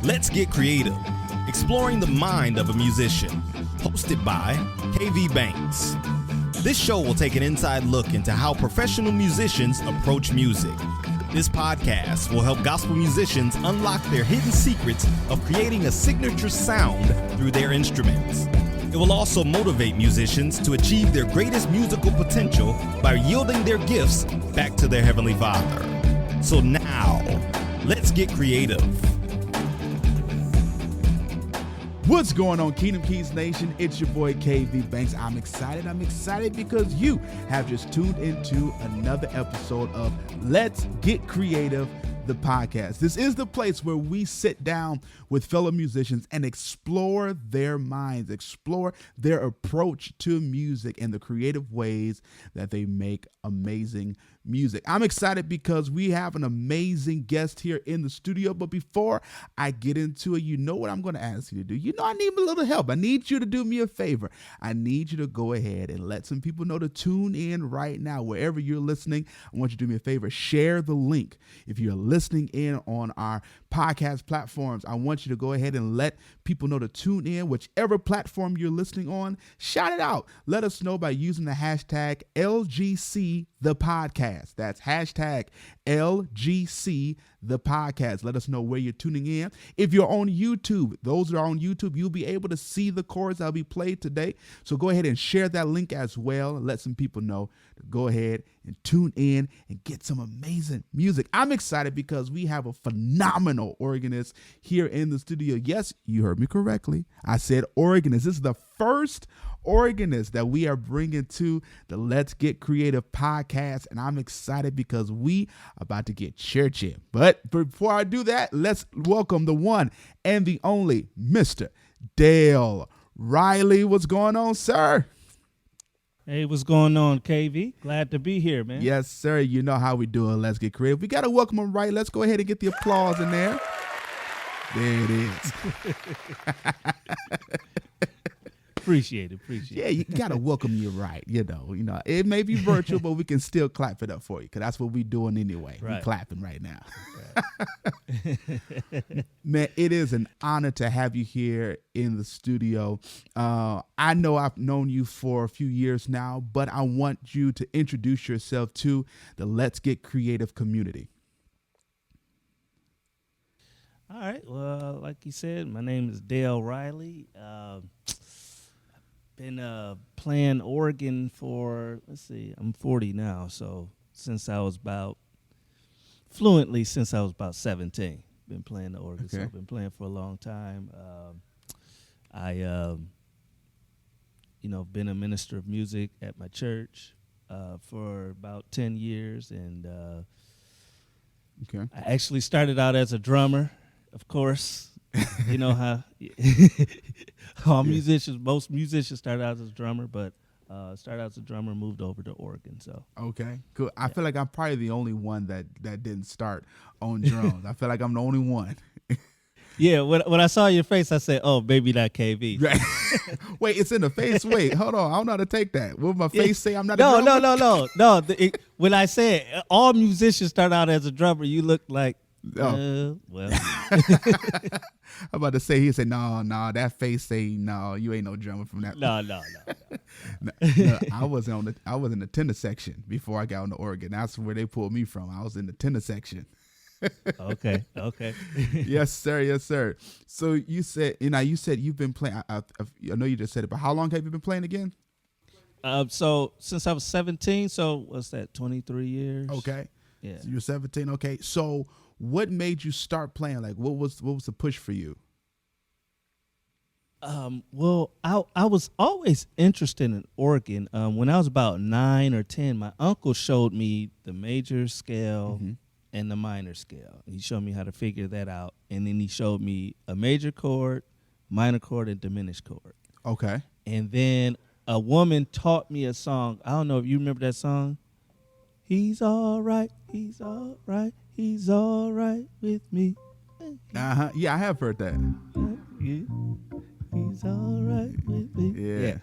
Let's Get Creative, exploring the mind of a musician, hosted by KV Banks. This show will take an inside look into how professional musicians approach music. This podcast will help gospel musicians unlock their hidden secrets of creating a signature sound through their instruments. It will also motivate musicians to achieve their greatest musical potential by yielding their gifts back to their Heavenly Father. So now, let's get creative. What's going on, Kingdom Keys Nation? It's your boy KV Banks. I'm excited because you have just tuned into another episode of Let's Get Creative, the podcast. This is the place where we sit down with fellow musicians and explore their minds, explore their approach to music and the creative ways that they make amazing music. I'm excited because we have an amazing guest here in the studio. But before I get into it, you know what I'm going to ask you to do? You know I need a little help. I need you to do me a favor. I need you to go ahead and let some people know to tune in right now. Wherever you're listening, I want you to do me a favor. Share the link. If you're listening in on our podcast platforms, I want you to go ahead and let people know to tune in. Whichever platform you're listening on, shout it out. Let us know by using the hashtag LGC the podcast. That's hashtag LGC the podcast. Let us know where you're tuning in. If you're on YouTube, those that are on YouTube, you'll be able to see the chords that'll be played today. So go ahead and share that link as well and let some people know to go ahead and tune in and get some amazing music. I'm excited because we have a phenomenal organist here in the studio. Yes, you heard me correctly. I said organist. This is the first organist that we are bringing to the Let's Get Creative podcast, and I'm excited because we are about to get churchy. But before I do that, let's welcome the one and the only Mr. Dale Riley. What's going on, sir? Hey, what's going on, KV? Glad to be here, man. Yes, sir. You know how we do it. Let's Get Creative. We got to welcome him right. Let's go ahead and get the applause in there. There it is. Appreciate it. Yeah, you got to welcome you right. You know, it may be virtual, but we can still clap it up for you because that's what we're doing anyway. Right. We're clapping right now. Man, it is an honor to have you here in the studio. I know I've known you for a few years now, but I want you to introduce yourself to the Let's Get Creative community. All right. Well, like you said, my name is Dale Riley. Been playing organ for, I'm 40 now. So since I was about 17, been playing the organ. Okay. So I've been playing for a long time. Been a minister of music at my church for about 10 years. And I actually started out as a drummer, of course. You know how most musicians start out as a drummer, but started out as a drummer, moved over to organ. So okay, cool. I feel like I'm probably the only one that didn't start on drums. I feel like I'm the only one. Yeah, when I saw your face, I said, "Oh, maybe not KV." Right. Wait, it's in the face. Wait, hold on. I don't know how to take that. Will my face say I'm not? No, a drummer? No. When I said all musicians start out as a drummer, you look like. Oh. Well. I'm about to say, he said, no, that face say, no, you ain't no drummer from that. No. No, I was in the tenor section before I got on the organ. That's where they pulled me from. I was in the tenor section. Okay. Yes, sir. So you said you've been playing. I know you just said it, but how long have you been playing again? So since I was 17, so what's that, 23 years? Okay. Yeah. So you're 17. Okay. So what made you start playing? Like, what was the push for you? Well, I was always interested in organ. When I was about 9 or 10, my uncle showed me the major scale and the minor scale. He showed me how to figure that out, and then he showed me a major chord, minor chord, and diminished chord. Okay. And then a woman taught me a song. I don't know if you remember that song. He's all right. He's all right. He's all right with me. Uh-huh. Yeah, I have heard that. He's all right with me. Yeah.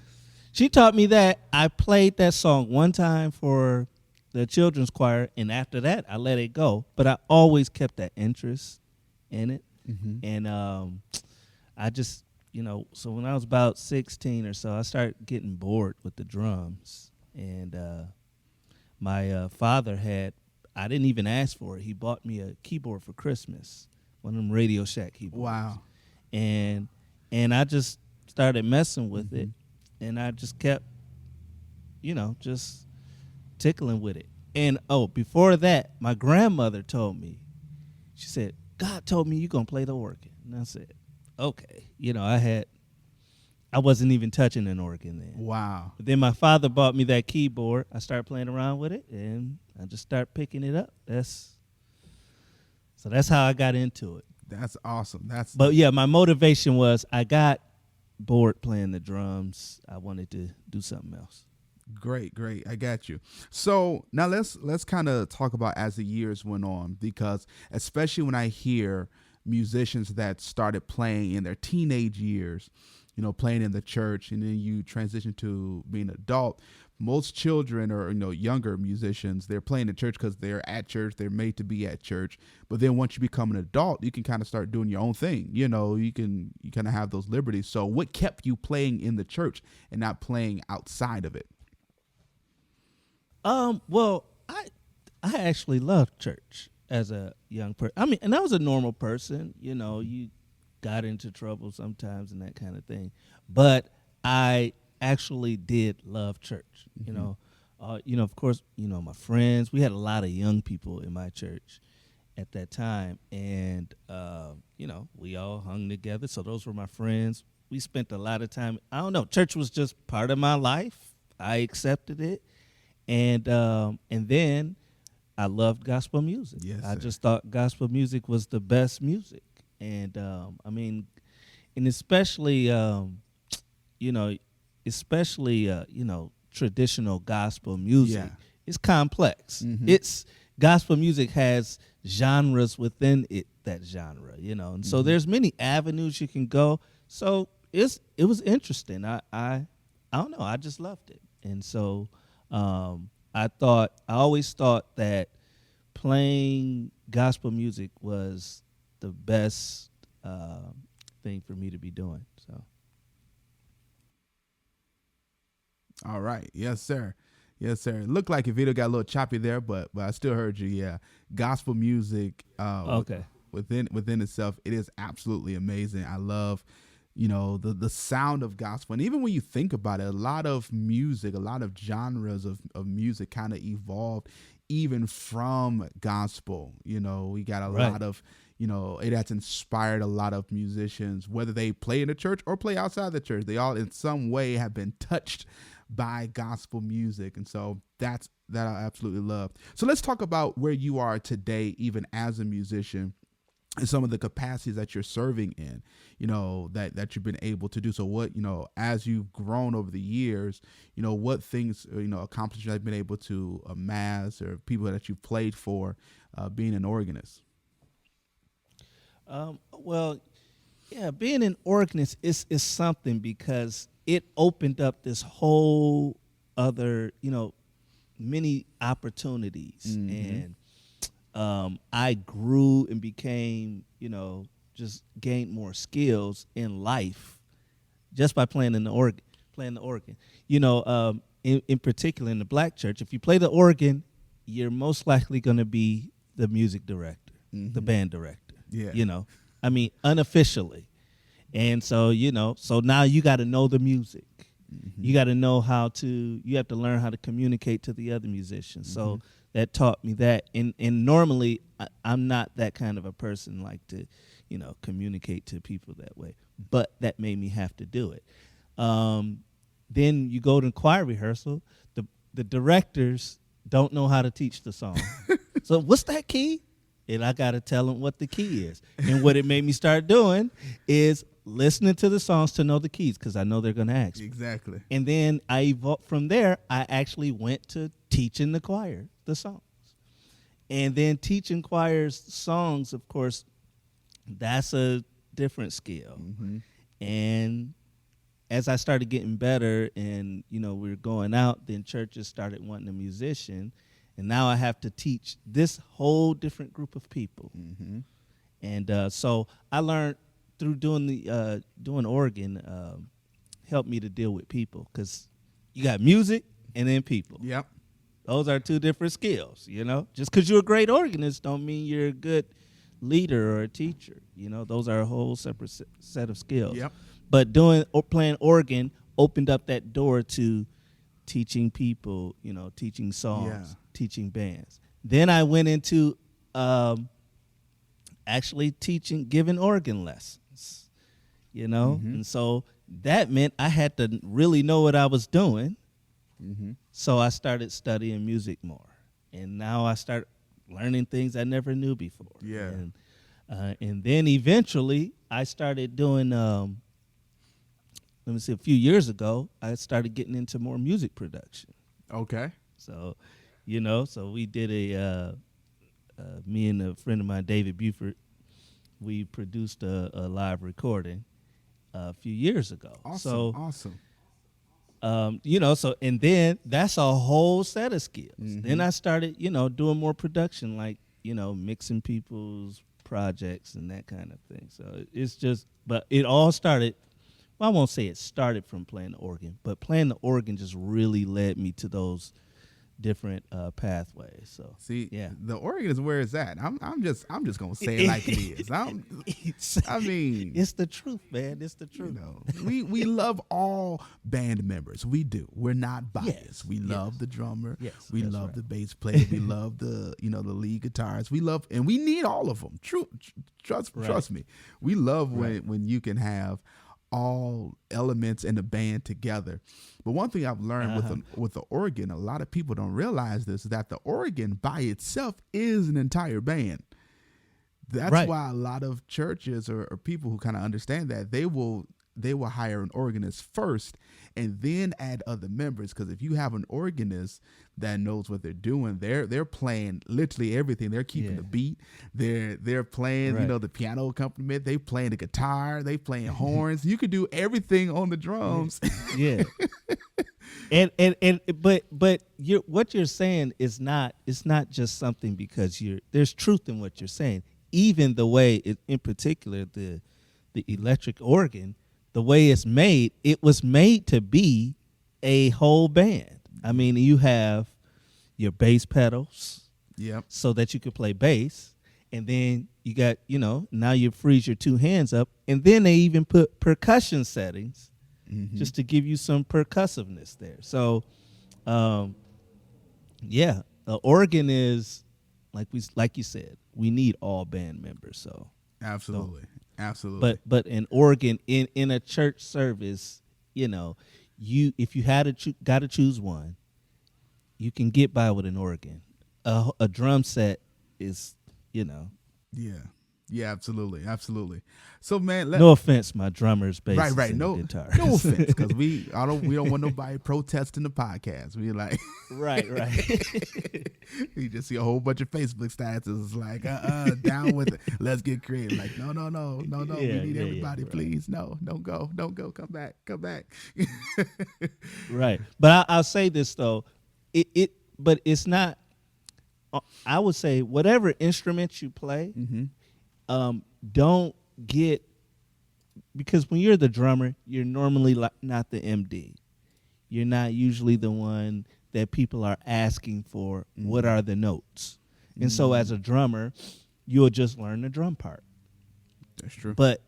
She taught me that. I played that song one time for the children's choir, and after that, I let it go. But I always kept that interest in it. And I just, so when I was about 16 or so, I started getting bored with the drums. And my father I didn't even ask for it. He bought me a keyboard for Christmas, one of them Radio Shack keyboards. Wow. And I just started messing with it, and I just kept, just tickling with it. And, before that, my grandmother told me, she said, God told me you're going to play the organ. And I said, okay. I wasn't even touching an organ then. Wow. But then my father bought me that keyboard. I started playing around with it, and I just started picking it up. So that's how I got into it. That's awesome. But yeah, my motivation was I got bored playing the drums. I wanted to do something else. Great. I got you. So now let's kind of talk about as the years went on, because especially when I hear musicians that started playing in their teenage years, playing in the church, and then you transition to being an adult. Most children or younger musicians, they're playing in church because they're at church, they're made to be at church. But then once you become an adult, you can kind of start doing your own thing. You kind of have those liberties. So what kept you playing in the church and not playing outside of it? Well, I actually loved church as a young person. I mean, and I was a normal person. You got into trouble sometimes and that kind of thing. But I actually did love church. Of course, my friends, we had a lot of young people in my church at that time. And, we all hung together. So those were my friends. We spent a lot of time. I don't know. Church was just part of my life. I accepted it. And then I loved gospel music. Yes, I sir. just thought gospel music was the best music. And, and especially, traditional gospel music. Yeah. It's complex. It's gospel music has genres within it, that genre, and so there's many avenues you can go. So it was interesting. I don't know. I just loved it. And so I always thought that playing gospel music was the best thing for me to be doing. So. All right. Yes, sir. It looked like your video got a little choppy there, but I still heard you. Yeah. Gospel music. Okay. Within itself, it is absolutely amazing. I love, the sound of gospel. And even when you think about it, a lot of music, a lot of genres of music kind of evolved even from gospel. We got a lot of, it has inspired a lot of musicians, whether they play in the church or play outside the church. They all in some way have been touched by gospel music. And so that I absolutely love. So let's talk about where you are today, even as a musician, and some of the capacities that you're serving in, that you've been able to do. So what, as you've grown over the years, what things, accomplishments you've been able to amass, or people that you've played for, being an organist? Well, yeah, being an organist is something, because it opened up this whole other, many opportunities. And I grew and became, just gained more skills in life just by playing the organ. In particular in the black church, if you play the organ, you're most likely going to be the music director, the band director. Yeah. Unofficially. And so, so now you got to know the music. You got to know you have to learn how to communicate to the other musicians. So that taught me that. And normally I'm not that kind of a person, like to, communicate to people that way. But that made me have to do it. Then you go to choir rehearsal. The directors don't know how to teach the song. So what's that key? And I got to tell them what the key is. And what it made me start doing is listening to the songs to know the keys, because I know they're going to ask me. Exactly. And then from there, I actually went to teaching the choir the songs. And then teaching choirs songs, of course, that's a different skill. And as I started getting better and, we were going out, then churches started wanting a musician. And now I have to teach this whole different group of people. And so I learned through doing organ helped me to deal with people, because you got music and then people. Yep. Those are two different skills, you know. Just because you're a great organist don't mean you're a good leader or a teacher. You know, those are a whole separate set of skills. Yep. But playing organ opened up that door to teaching people, you know, teaching songs, teaching bands. Then I went into actually giving organ lessons, you know. And so that meant I had to really know what I was doing. So I started studying music more, and now I start learning things I never knew before. Yeah. And then eventually I started doing, a few years ago, I started getting into more music production. Okay. So, you know, we did me and a friend of mine, David Buford, we produced a live recording a few years ago. Awesome. You know, and then that's a whole set of skills. Then I started, you know, doing more production, like, you know, mixing people's projects and that kind of thing. So it's just, but it all started, well, I won't say it started from playing the organ, but playing the organ just really led me to those different pathways. So see, yeah, the organ is where it's at. I'm just gonna say it like it is. I mean, it's the truth, man. It's the truth. You know, we love all band members. We do. We're not biased. Yes, we love the drummer. Yes, we love the bass player. We love the the lead guitarists. We love, and we need all of them. Trust me. We love when you can have all elements in the band together. But one thing I've learned with the organ, a lot of people don't realize this, is that the organ by itself is an entire band. That's why a lot of churches or people who kind of understand that, they will hire an organist first and then add other members. Because if you have an organist that knows what they're doing, they're playing literally everything. They're keeping the beat. They're playing, you know, the piano accompaniment. They playing the guitar. They playing horns. You could do everything on the drums. Yeah. But what you're saying is not, it's not just something because there's truth in what you're saying. Even the way in particular the electric organ, the way it's made, it was made to be a whole band. I mean, you have your bass pedals, so that you could play bass, and then you got, you know, now you freeze your two hands up, and then they even put percussion settings just to give you some percussiveness there. So, the organ is like you said, we need all band members. So absolutely. But an organ in a church service, you know, if you had got to choose one, you can get by with an organ. A drum set is, you know. Yeah, absolutely. So man, no offense, my drummers, bassists, right, and no guitarists. No offense, because we don't want nobody protesting the podcast. We like right. You just see a whole bunch of Facebook statuses like down with it. Let's get creative. Like no. We need everybody, please. No, don't go. Come back. Right, but I'll say this though, but it's not. I would say whatever instrument you play, don't get, because when you're the drummer, you're normally not the MD. You're not usually the one that people are asking for. What are the notes? And so as a drummer, you'll just learn the drum part. That's true. But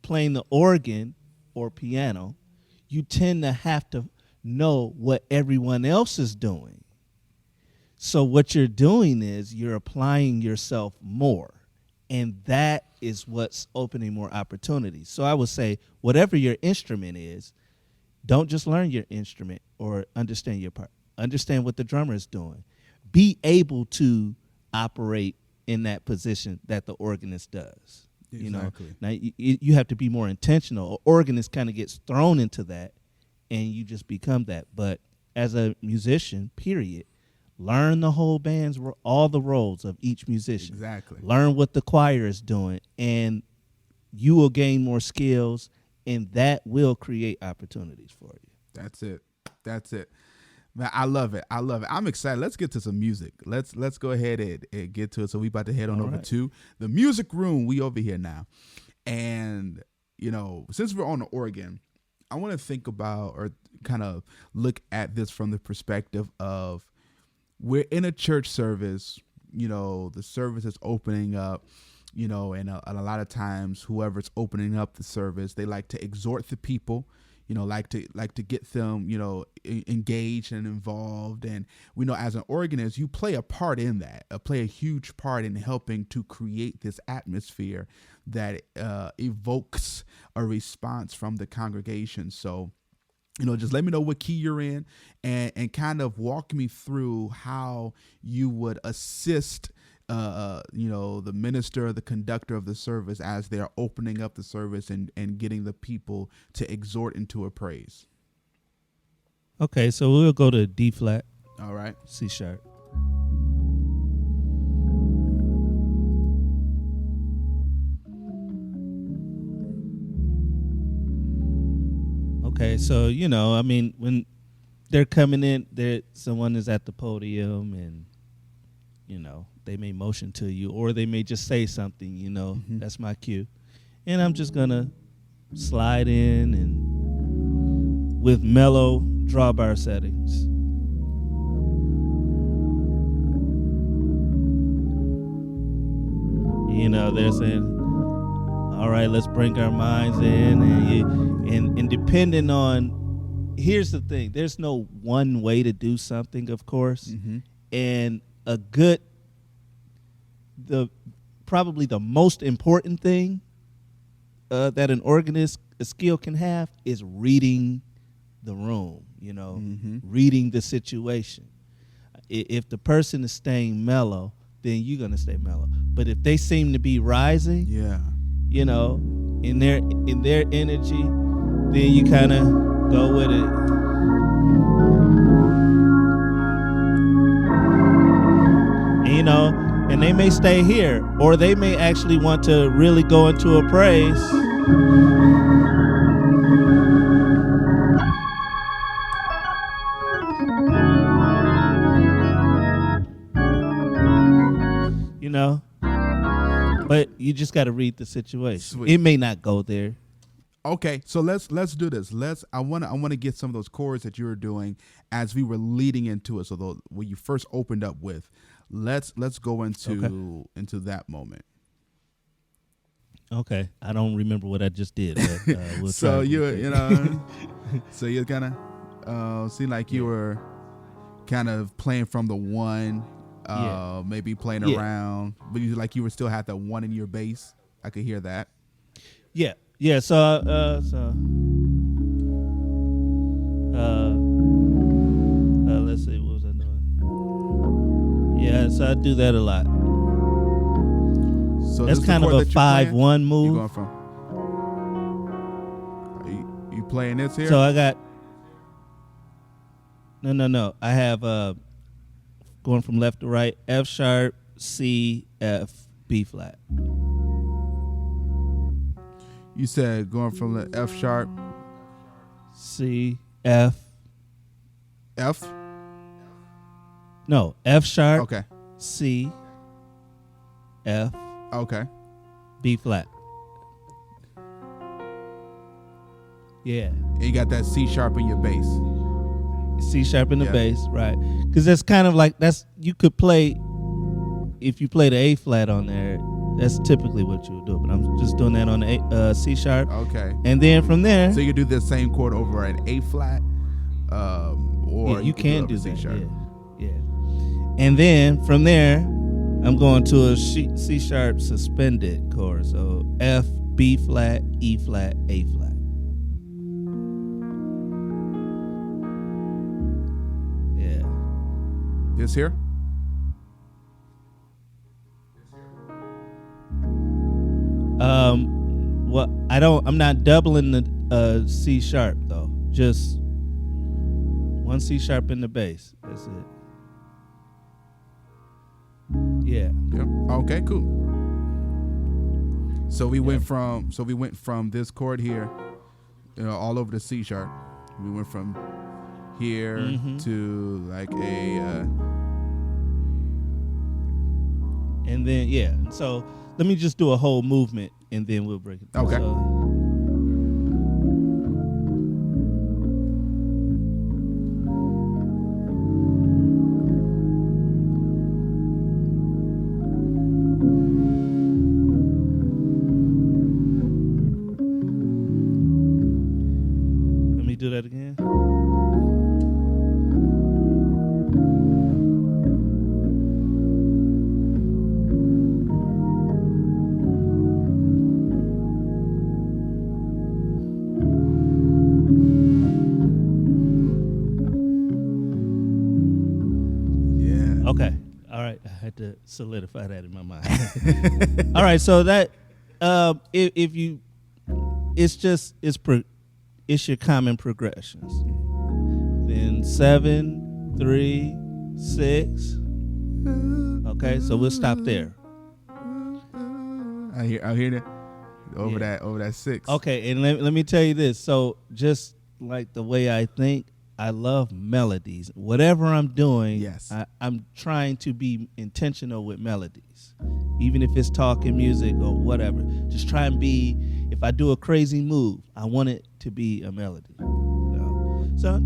playing the organ or piano, you tend to have to know what everyone else is doing. So what you're doing is you're applying yourself more, and that is what's opening more opportunities. So I would say whatever your instrument is, don't just learn your instrument or understand your part. Understand what the drummer is doing. Be able to operate in that position that the organist does. Exactly. You know, now you have to be more intentional. An organist kind of gets thrown into that, and you just become that. But as a musician, period, learn the whole band's, all the roles of each musician. Exactly. Learn what the choir is doing, and you will gain more skills, and that will create opportunities for you. That's it. Man, I love it. I love it. I'm excited. Let's get to some music. Let's go ahead and get to it. So we about to head on over to the music room. We over here now. And, since we're on the organ, I want to think about or kind of look at this from the perspective of we're in a church service, the service is opening up, and a lot of times whoever's opening up the service, they like to exhort the people, like to get them, engaged and involved. And we know as an organist, you play a part in that, play a huge part in helping to create this atmosphere that evokes a response from the congregation. So, just let me know what key you're in and kind of walk me through how you would assist the minister, the conductor of the service as they're opening up the service and getting the people to exhort into a praise. Okay, so we'll go to D flat. All right. C sharp. Okay, so when they're coming in, someone is at the podium and they may motion to you or they may just say something, that's my cue. And I'm just gonna slide in and with mellow drawbar settings. They're saying, all right, let's bring our minds in, and depending on, here's the thing, there's no one way to do something, of course, and probably the most important thing that an organist, a skill can have is reading the room, reading the situation. If the person is staying mellow, then you're going to stay mellow. But if they seem to be rising, in their energy, then you kind of go with it. And they may stay here, or they may actually want to really go into a praise. But you just got to read the situation. Sweet. It may not go there. Okay, so let's do this. I want to get some of those chords that you were doing as we were leading into it. So what you first opened up with, let's go into that moment. Okay, I don't remember what I just did. But, we'll so so you kind of seemed like you were kind of playing from the one. Maybe playing around, but you were still had that one in your bass. I could hear that. Yeah. So let's see, what was I doing? Yeah, so I do that a lot. So that's kind of a 5-1 move. You going from? Are you playing this here? So I got. No. I have going from left to right, F sharp, C, F, B flat. You said going from the F sharp, C, F. F? No, F sharp, okay. C, F, okay. B flat. Yeah. And you got that C sharp in your bass. C sharp in the bass, right? Because that's kind of like you could play, if you play the A flat on there, that's typically what you would do. But I'm just doing that on the C sharp. Okay. And then from there, so you do the same chord over an A flat, or you can do C that. sharp. Yeah. And then from there, I'm going to a C sharp suspended chord. So F, B flat, E flat, A flat. This here? Well, I'm not doubling the C sharp though. Just one C sharp in the bass. That's it. Yeah. Yep. Okay, cool. So we went from this chord here, all over the C sharp. We went from here to like a. And then so let me just do a whole movement and then we'll break it down. Okay. Let me do that again. Okay. All right. I had to solidify that in my mind. All right. So that if you, it's your common progressions. Then 7, 3, 6. Okay. So we'll stop there. I hear that over that 6. Okay. And let me tell you this. So just like the way I think, I love melodies. Whatever I'm doing, yes, I'm trying to be intentional with melodies. Even if it's talking music or whatever. Just try and be, if I do a crazy move, I want it to be a melody. So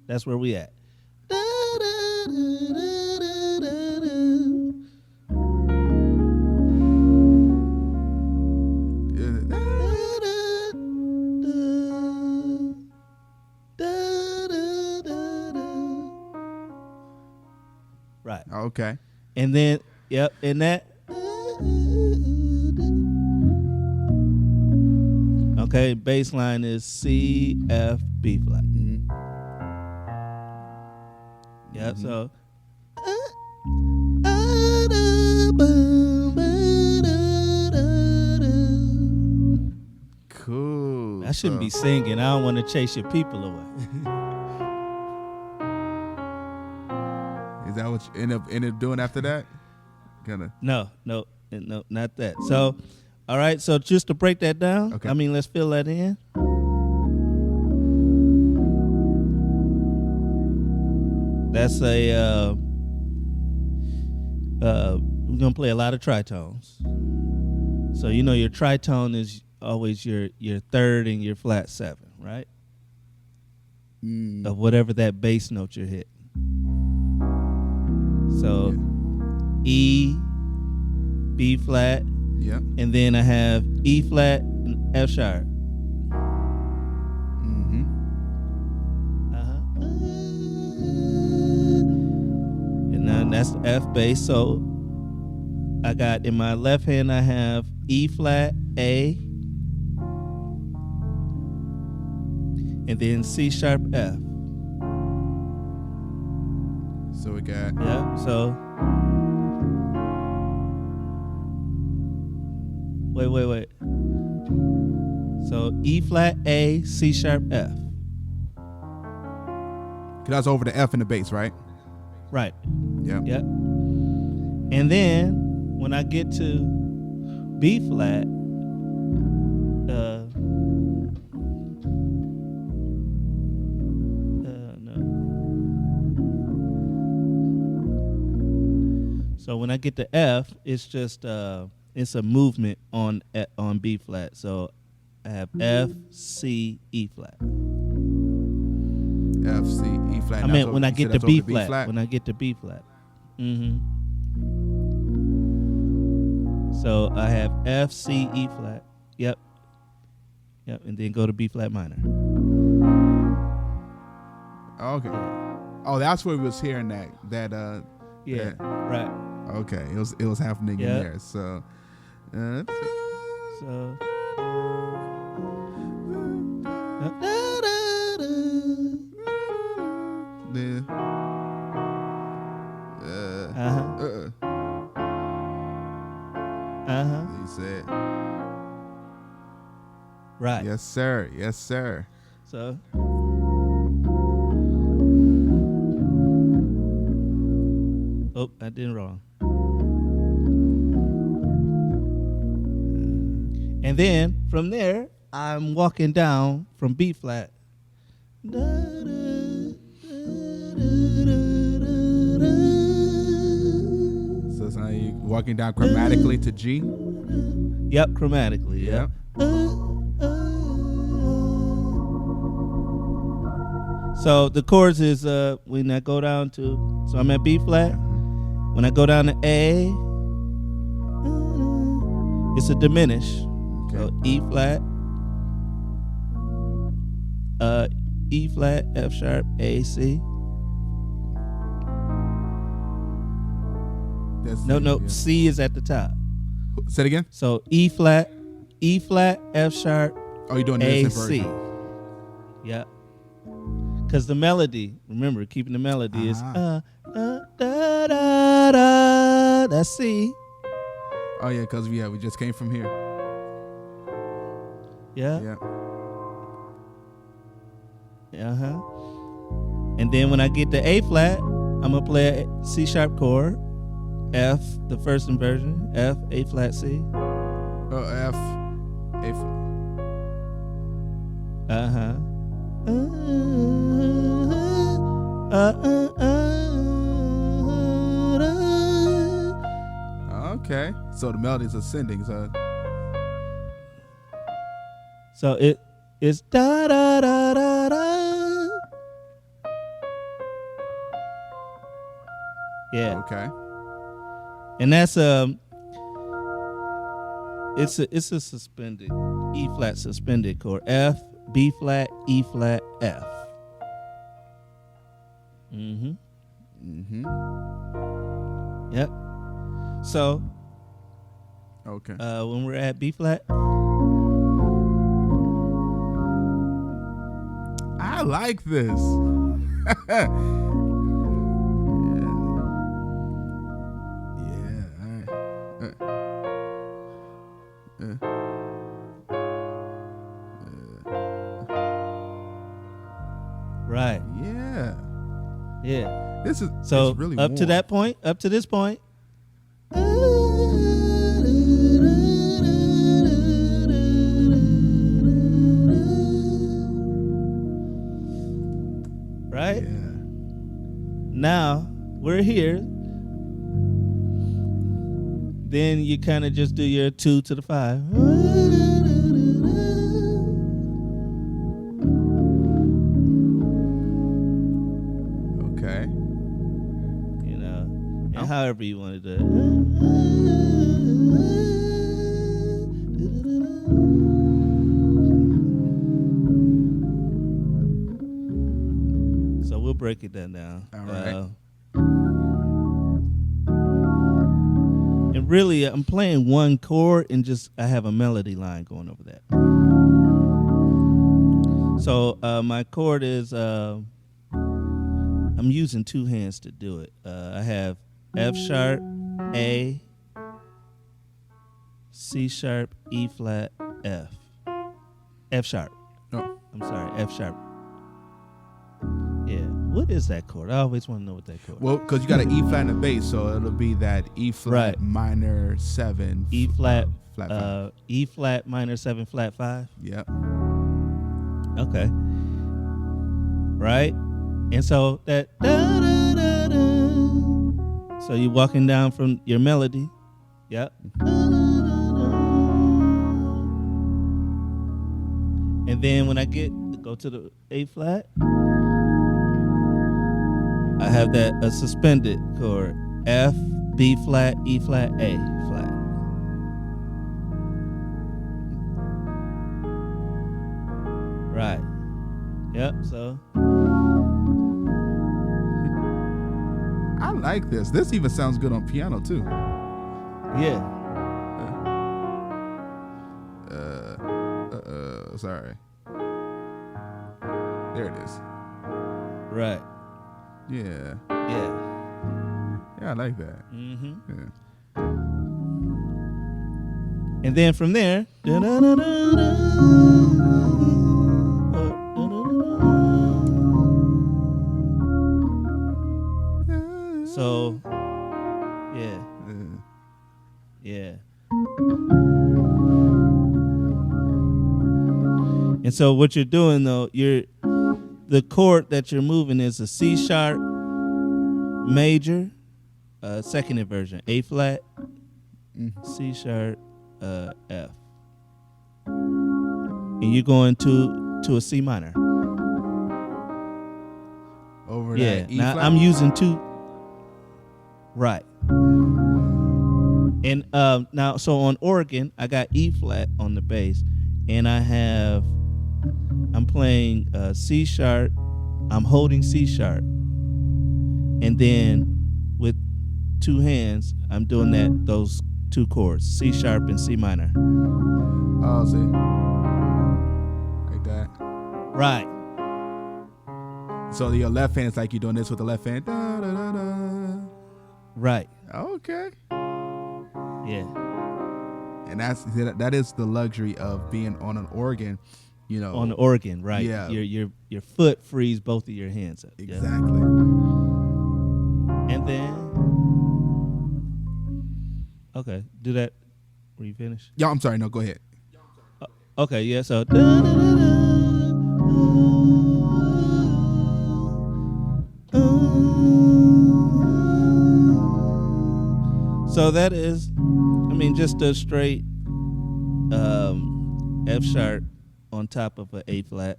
that's where we at. Right. Okay. And then, and that. Okay, bass line is C, F, B flat. Yep, so. Cool. I shouldn't be singing. I don't want to chase your people away. Is that what you end up doing after that? No, not that. So, all right. So just to break that down. Okay. I mean, let's fill that in. That's a. We're gonna play a lot of tritones. So your tritone is always your third and your flat 7, right? Of whatever that bass note you're hitting. So E, B flat, and then I have E flat and F sharp. And then that's the F bass. So I got in my left hand I have E flat, A, and then C sharp, F. So we got So wait. So E flat, A, C sharp, F. That's over the F in the bass, right? Right. Yep. And then when I get to B flat, So when I get to F, it's just it's a movement on B flat. So I have F, C, E flat. F, C, E flat. I meant when I get to B flat. When I get to B flat. So I have F, C, E flat. Yep. And then go to B flat minor. Okay. Oh, that's where we was hearing that. Right. Okay, it was happening in there. So, then, he said, right. Yes, sir. So. Oh, I did wrong. And then from there, I'm walking down from B flat. So it's like you walking down chromatically to G. Yep, chromatically. Yep. So the chords is when I go down to, so I'm at B flat. When I go down to A, it's a diminish. Okay. So E flat, E flat, F sharp, A, C. That's No, yeah. C is at the top. Say it again. So E flat, F sharp, Oh, you're doing A, this C. inversion. Yep. Because the melody, remember, keeping the melody is da, da, da. That's C. Oh yeah, because we just came from here. Yeah. Yeah. Uh-huh. And then when I get to A flat, I'm gonna play a C sharp chord, F, the first inversion, F, A flat, C. Oh, F, A. Uh-huh. Okay. So the melody is ascending. So it's da da da da da. Yeah. Okay. And that's it's a suspended E flat suspended chord. F, B flat, E flat, F. Mm-hmm. Mm-hmm. Yep. So Okay. when we're at B flat, I like this. right? Yeah. Yeah. This is So it's really up to warm. that point, up to this point. Right? Yeah. Now we're here. Then you kind of just do your 2 to the 5. Okay. You know, and however you want to do it. So we'll break it down now. All right. And really, I'm playing one chord and just I have a melody line going over that. So my chord is I'm using 2 hands to do it. I have F sharp, A, C sharp, E flat, F. F sharp. Oh. I'm sorry, F sharp. Yeah. What is that chord? I always want to know what that chord is. Well, because you got an E flat and a bass, so it'll be that E flat Right. minor 7. E flat, flat 5. E flat minor 7 flat 5. Yep. Okay. Right? And so that da, da, da, da. So you're walking down from your melody. Yep. And then when I go to the A flat, I have that a suspended chord. F, B flat, E flat, A flat. Right. Yep, so. I like this. This even sounds good on piano too. Yeah. Sorry. There it is. Right. Yeah. Yeah. Yeah, I like that. Mm-hmm. Yeah. And then from there, so, yeah, yeah. And so what you're doing though, the chord that you're moving is a C sharp major, second inversion, A flat, C sharp, F, and you're going to a C minor. Over Yeah. that E Now flat? I'm using two. Right. And now, so on organ, I got E flat on the bass, and I'm playing C sharp. I'm holding C sharp, and then with two hands, I'm doing those two chords, C sharp and C minor. Oh, see. Like that. Right. So your left hand is like you're doing this with the left hand. Da, da, da, da. Right. Okay. Yeah. And that is the luxury of being on an organ, you know. On the organ, right? Yeah. Your foot frees both of your hands up. Exactly. Yeah. And then, okay, do that. Were you finished? Yeah, I'm sorry. No, go ahead. Okay, yeah. So, so that is, I mean, just a straight F sharp on top of an A flat.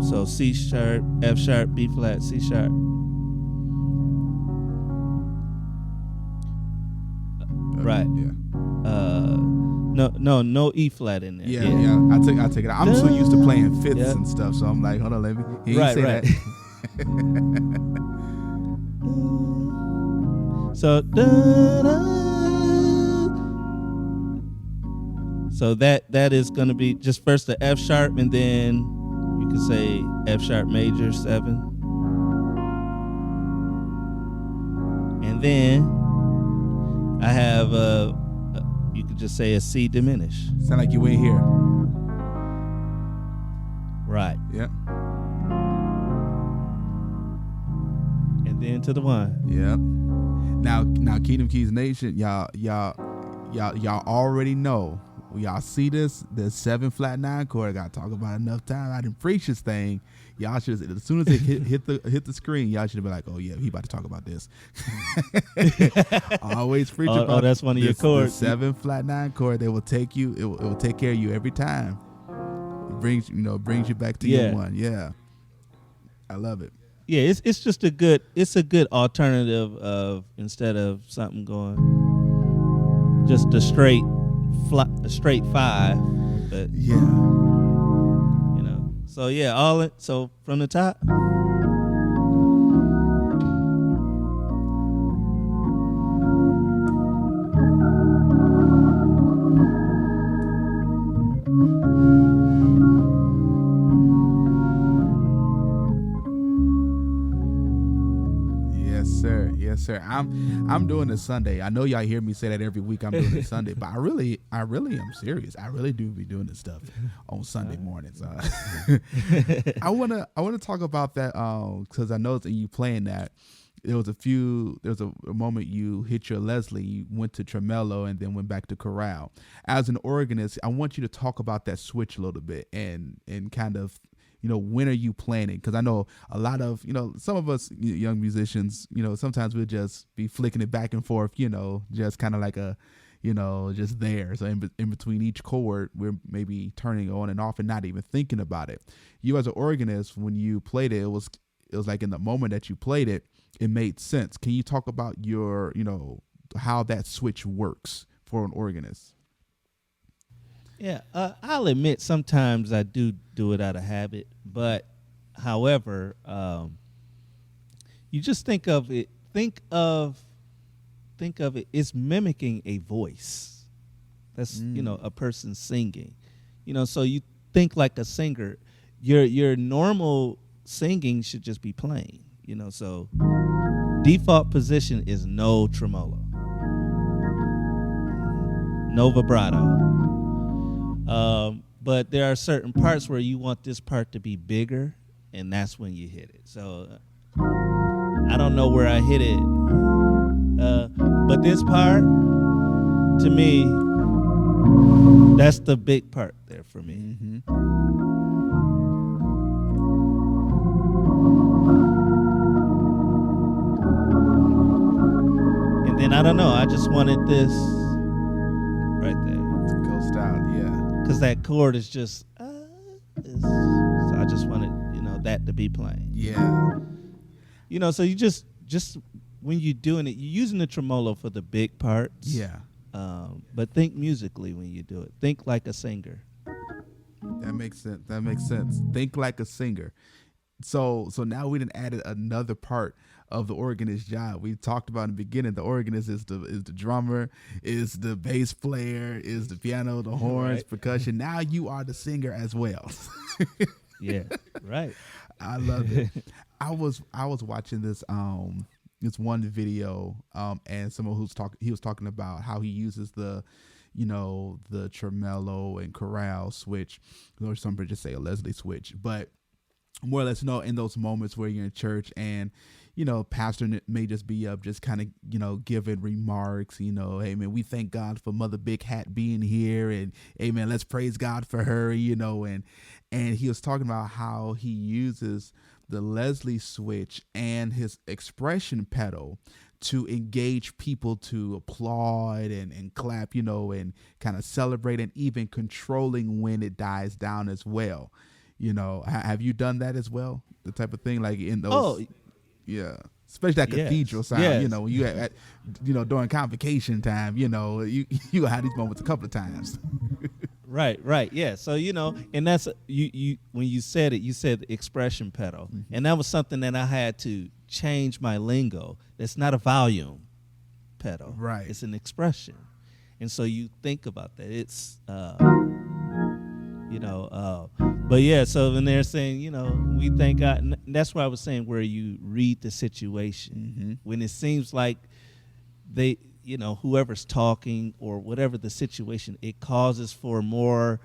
So C sharp, F sharp, B flat, C sharp. Right. Yeah. No E flat in there. Yeah. I take it out. I'm so used to playing fifths Yeah. and stuff, so I'm like, hold on, let me. He ain't Right, say right. that. So so that is gonna be just first the F sharp, and then you could say F sharp major 7, and then I have you could just say a C diminished. Sound like you ain't here. Right. Yeah. And then to the 1. Yeah. Now, Kingdom Keys Nation, y'all already know. Y'all see this 7 flat 9 chord. I gotta talk about it enough time. I didn't preach this thing. Y'all should, as soon as it hit the screen, y'all should have been like, oh yeah, he about to talk about this. Always preach about. Oh, that's one of your chords. The 7 flat 9 chord. They will take you. It will take care of you every time. It brings you back to your one. Yeah, I love it. Yeah, it's just a good alternative of, instead of something going just a straight 5, but Yeah. So yeah, so from the top. Yes, sir. I'm doing it Sunday. I know y'all hear me say that every week. I'm doing it Sunday, but I really am serious. I really do be doing this stuff on Sunday mornings. I wanna talk about that because I know that you playing that. There was a moment you hit your Leslie, you went to tremolo and then went back to chorale. As an organist, I want you to talk about that switch a little bit and kind of, when are you planning? Because I know a lot of, some of us young musicians, sometimes we'll just be flicking it back and forth, just kind of like just there. So in between each chord, we're maybe turning on and off and not even thinking about it. You as an organist, when you played it, it was like in the moment that you played it, it made sense. Can you talk about your, how that switch works for an organist? Yeah, I'll admit sometimes I do it out of habit, but however, you just think of it. It's mimicking a voice. That's a person singing. So you think like a singer. Your normal singing should just be playing. So default position is no tremolo, no vibrato. But there are certain parts where you want this part to be bigger, and that's when you hit it. So I don't know where I hit it, but this part, to me, That's the big part there for me. And then I don't know, I just wanted this right there. Ghost out, yeah. Because that chord is just, so I just wanted, that to be playing. Yeah. So you just when you're doing it, you're using the tremolo for the big parts. Yeah. But think musically when you do it. Think like a singer. That makes sense. Think like a singer. So now we done added another part of the organist job. We talked about in the beginning, the organist is the drummer, is the bass player, is the piano, the horns, right. Percussion. Now you are the singer as well. Yeah, right. I love it. I was watching this one video and someone he was talking about how he uses the tremolo and chorale switch, or some people just say a Leslie switch, but more or less, in those moments where you're in church and, pastor may just be up, just kind of, giving remarks, hey man, we thank God for Mother Big Hat being here, and amen, let's praise God for her, and he was talking about how he uses the Leslie switch and his expression pedal to engage people to applaud and clap, and kind of celebrate, and even controlling when it dies down as well. Have you done that as well? The type of thing like in those, yeah, especially that cathedral sound. Yes. When you at during convocation time, you have these moments a couple of times. Right, yeah. So and that's you when you said it, you said the expression pedal, and that was something that I had to change my lingo. It's not a volume pedal, right? It's an expression, and so you think about that. It's but yeah, so when they're saying, we thank God, and that's why I was saying where you read the situation, when it seems like they, whoever's talking or whatever the situation, it causes for more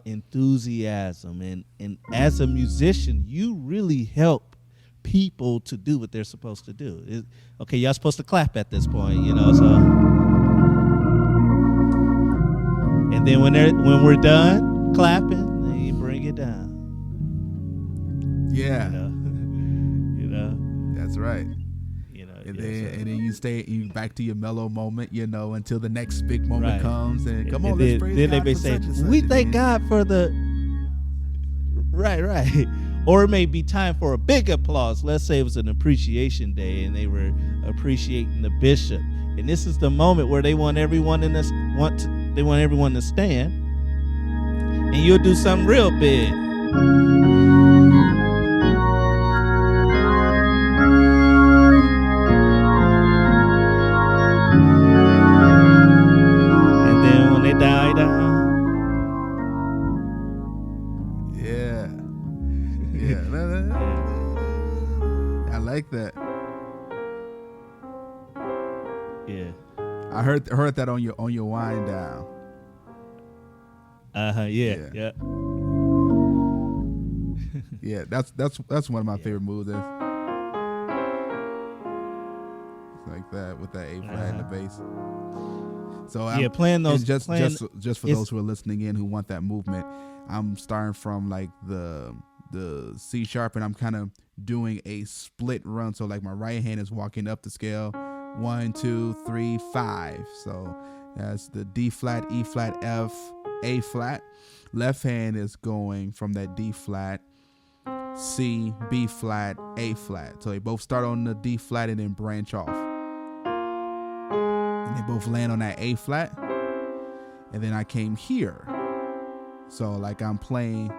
enthusiasm. And as a musician, you really help people to do what they're supposed to do. Okay, y'all supposed to clap at this point, so. And then when we're done clapping, then you bring it down. Yeah. That's right. And then you back to your mellow moment, until the next big moment comes, and come on, let's praise God. Then they may say, we thank God for the right. Or it may be time for a big applause. Let's say it was an appreciation day and they were appreciating the bishop, and this is the moment where they want everyone to stand, and you'll do something real big. And then when they die down. Yeah. I like that. Yeah. I heard that on your wind down. Yeah. Yeah, that's one of my favorite moves. It's like that with that A flat and the bass. So playing those just for those who are listening in who want that movement, I'm starting from like the C sharp, and I'm kind of doing a split run. So like my right hand is walking up the scale, 1, 2, 3, 5. So that's the D flat, E flat, F, A flat. Left hand is going from that D flat, C, B flat, A flat. So they both start on the D flat and then branch off. And they both land on that A flat. And then I came here. So like I'm playing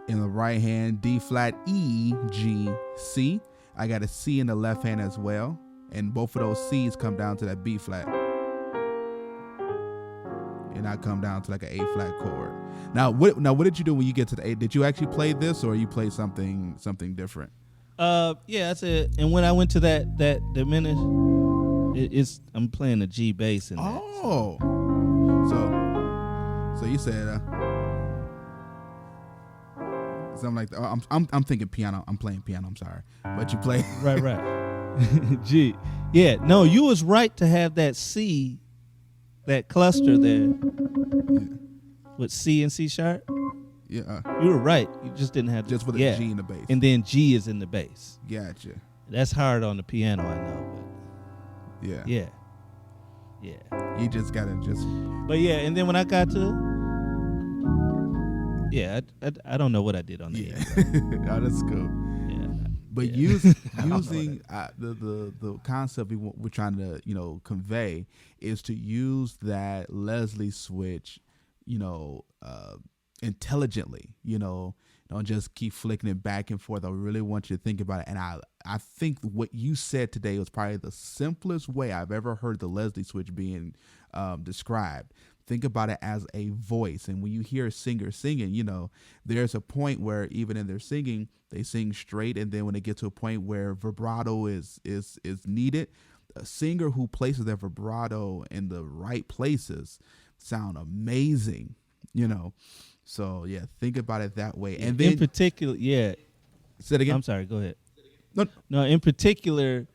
in the right hand, D flat, E, G, C. I got a C in the left hand as well. And both of those C's come down to that B flat. And I come down to like an A flat chord. Now what did you do when you get to the A? Did you actually play this, or you play something different? Yeah, that's it. And when I went to that diminished, I'm playing the G bass in that. Oh. So you said something like that. I'm thinking piano. I'm playing piano, I'm sorry. But you play right. G. Yeah, no, you was right to have that C, that cluster there. With C and C sharp? Yeah. You were right. You just didn't have Just with a G in the bass. And then G is in the bass. Gotcha. That's hard on the piano, I know, but Yeah. yeah. You just gotta just. But yeah, and then when I got to, I don't know what I did on the Yeah. end. Oh, that's cool. Yeah. But Yeah. using the concept we're trying to convey is to use that Leslie switch, intelligently. Don't just keep flicking it back and forth. I really want you to think about it. And I think what you said today was probably the simplest way I've ever heard the Leslie switch being described. Think about it as a voice. And when you hear a singer singing, there's a point where even in their singing, they sing straight. And then when they get to a point where vibrato is needed, a singer who places their vibrato in the right places sound amazing, So yeah, think about it that way. And then in particular, yeah. Say it again. I'm sorry. Go ahead. No. In particular,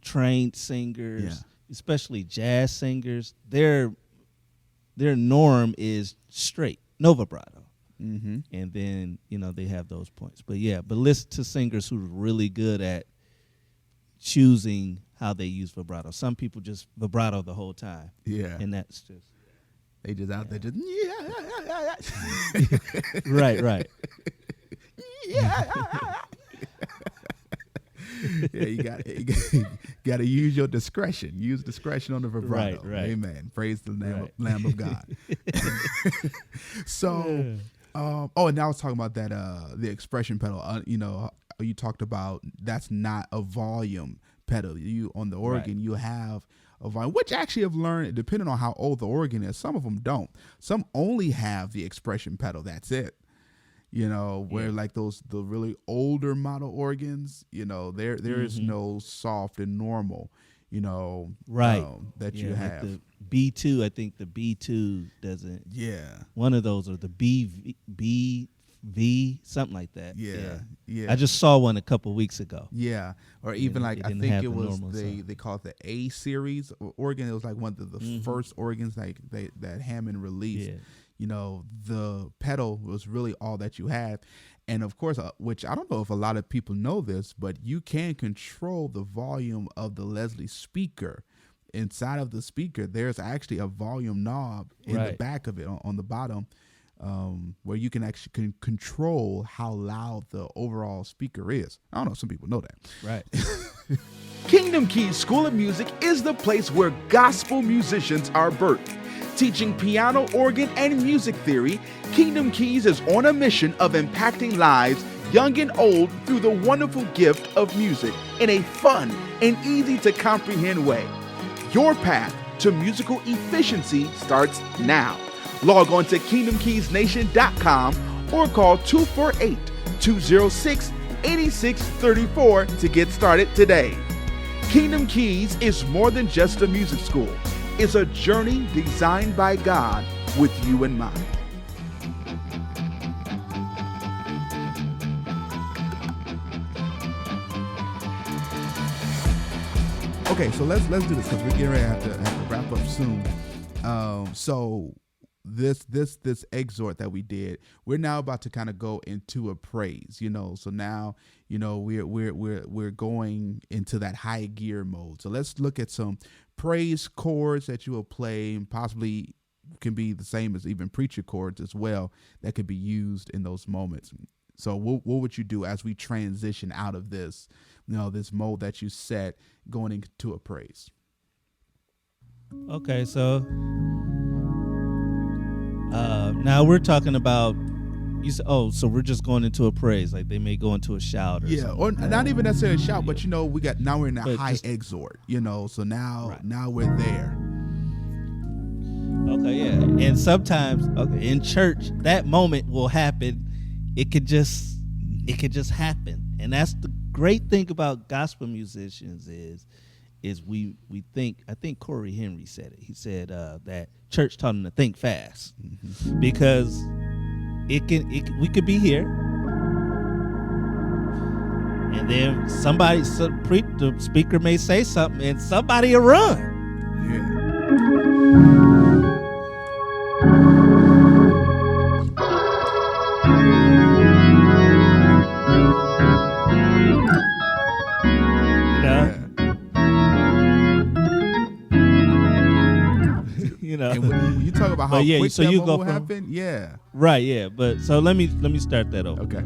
trained singers, especially jazz singers, their norm is straight, no vibrato. Mm-hmm. And then they have those points. But listen to singers who are really good at choosing how they use vibrato. Some people just vibrato the whole time. Yeah. And that's just. They just out there just Right. Yeah, you got to use your discretion. Use discretion on the vibrato. Right. Amen. Praise the Lamb of God. So, and now I was talking about that the expression pedal. You talked about that's not a volume pedal. You on the organ, you have a volume, which actually I've learned, depending on how old the organ is, some of them don't. Some only have the expression pedal. That's it. Where like the really older model organs, there is no soft and normal, that you have. Like the B2, I think the B2 doesn't. Yeah. One of those, or the BV, something like that. Yeah. I just saw one a couple weeks ago. Yeah. Or even it like, I didn't think have it the was, normal they call it the A series organ. It was like one of the first organs that Hammond released. Yeah. The pedal was really all that you had. And of course, which I don't know if a lot of people know this, but you can control the volume of the Leslie speaker. Inside of the speaker, there's actually a volume knob in the back of it on the bottom, where you can actually control how loud the overall speaker is. I don't know, some people know that. Right. Kingdom Keys School of Music is the place where gospel musicians are birthed. Teaching piano, organ, and music theory, Kingdom Keys is on a mission of impacting lives, young and old, through the wonderful gift of music in a fun and easy to comprehend way. Your path to musical efficiency starts now. Log on to kingdomkeysnation.com or call 248-206-8634 to get started today. Kingdom Keys is more than just a music school. It's a journey designed by God with you in mind. Okay, so let's do this because we're getting ready to have to wrap up soon. So this exhort that we did, we're now about to kind of go into a praise, So now, we're going into that high gear mode. So let's look at some praise chords that you will play, and possibly can be the same as even preacher chords as well that could be used in those moments. So what would you do as we transition out of this, this mode that you set going into a praise? Okay, so now we're talking about, you said, so we're just going into a praise, like they may go into a shout or something. Or not even necessarily a shout, but we're in a high exhort, so now we're there. Okay, yeah. And sometimes in church that moment will happen. It could just happen. And that's the great thing about gospel musicians is we think, I think Corey Henry said it. He said that church taught him to think fast, because we could be here, and then the speaker may say something, and somebody will run. know. And when you talk about how yeah, quick so that you moment go will from- happen, yeah. Right, yeah. But so let me start that over. Okay.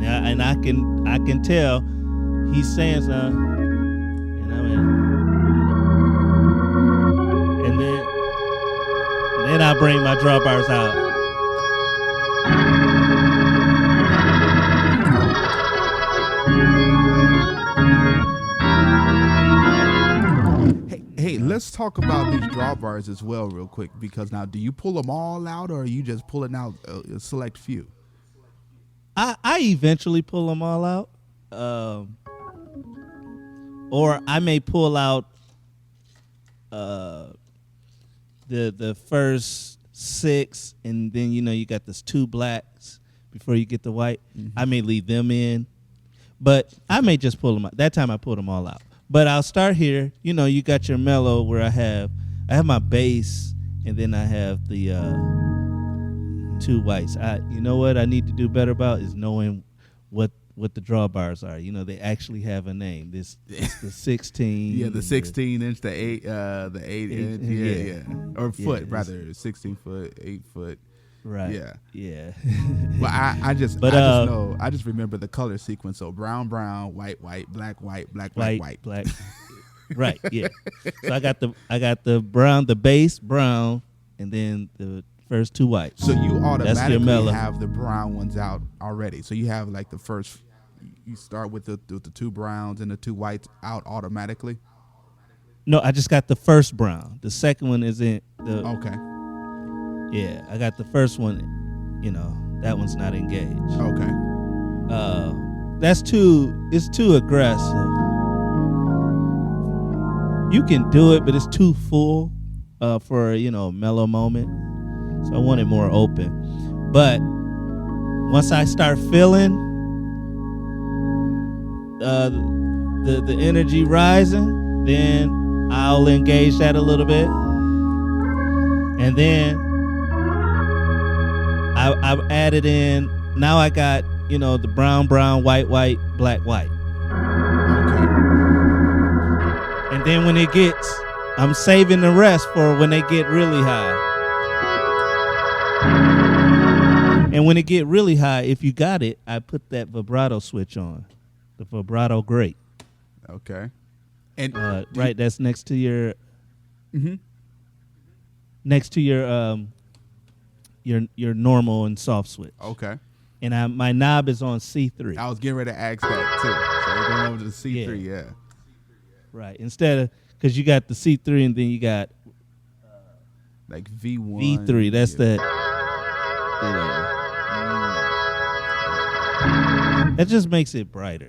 And I can tell he's saying something, and then I bring my drawbars out. Hey, let's talk about these drawbars as well real quick, because now, do you pull them all out, or are you just pulling out a select few? I eventually pull them all out, or I may pull out the first 6, and then you got this 2 blacks before you get the white. Mm-hmm. I may leave them in, but I may just pull them out. That time I pulled them all out. But I'll start here. You got your mellow where I have my bass, and then I have the 2 whites. You know what I need to do better about is knowing what the drawbars are. They actually have a name. It's the 16. Yeah, the 16-inch, the 8 inch, yeah. Or foot, rather, 16 foot, 8 foot. Right. Yeah. Yeah. Well, I just remember the color sequence. So brown, white, black, white, black. Black. Right. Yeah. So I got the brown, the base brown, and then the first 2 whites. So you automatically mellow. have the brown ones out already. So you have like the first. You start with the 2 browns and the 2 whites out automatically. No, I just got the first brown. The second one isn't the. Okay. Yeah, I got the first one. That one's not engaged. Okay. It's too aggressive. You can do it, but it's too full for a mellow moment. So I want it more open. But once I start feeling the energy rising, then I'll engage that a little bit, and then I've added in. Now I got the brown, white, black, white. Okay. And then when I'm saving the rest for when they get really high. And when it get really high, if you got it, I put that vibrato switch on, the vibrato grate. Okay. And right, that's next to your. Mm-hmm. Next to your normal and soft switch. Okay. And my knob is on C3. I was getting ready to ask that too. So we're going over to the C3, yeah. Right. Instead of, because you got the C3 and then you got like V1. V3. That's that. That just makes it brighter,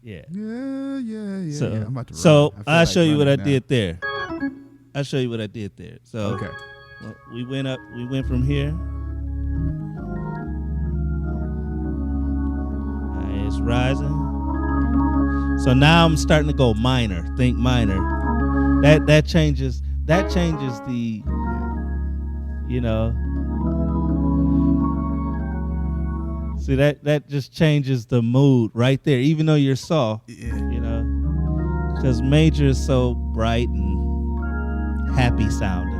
Yeah. Yeah. I'm about to So run. I'll show you what I now. did there. So Okay. well, we went from here. It's rising. So now I'm starting to go minor. Think minor. That changes the See that just changes the mood right there, even though you're soft, because major is so bright and happy sounding,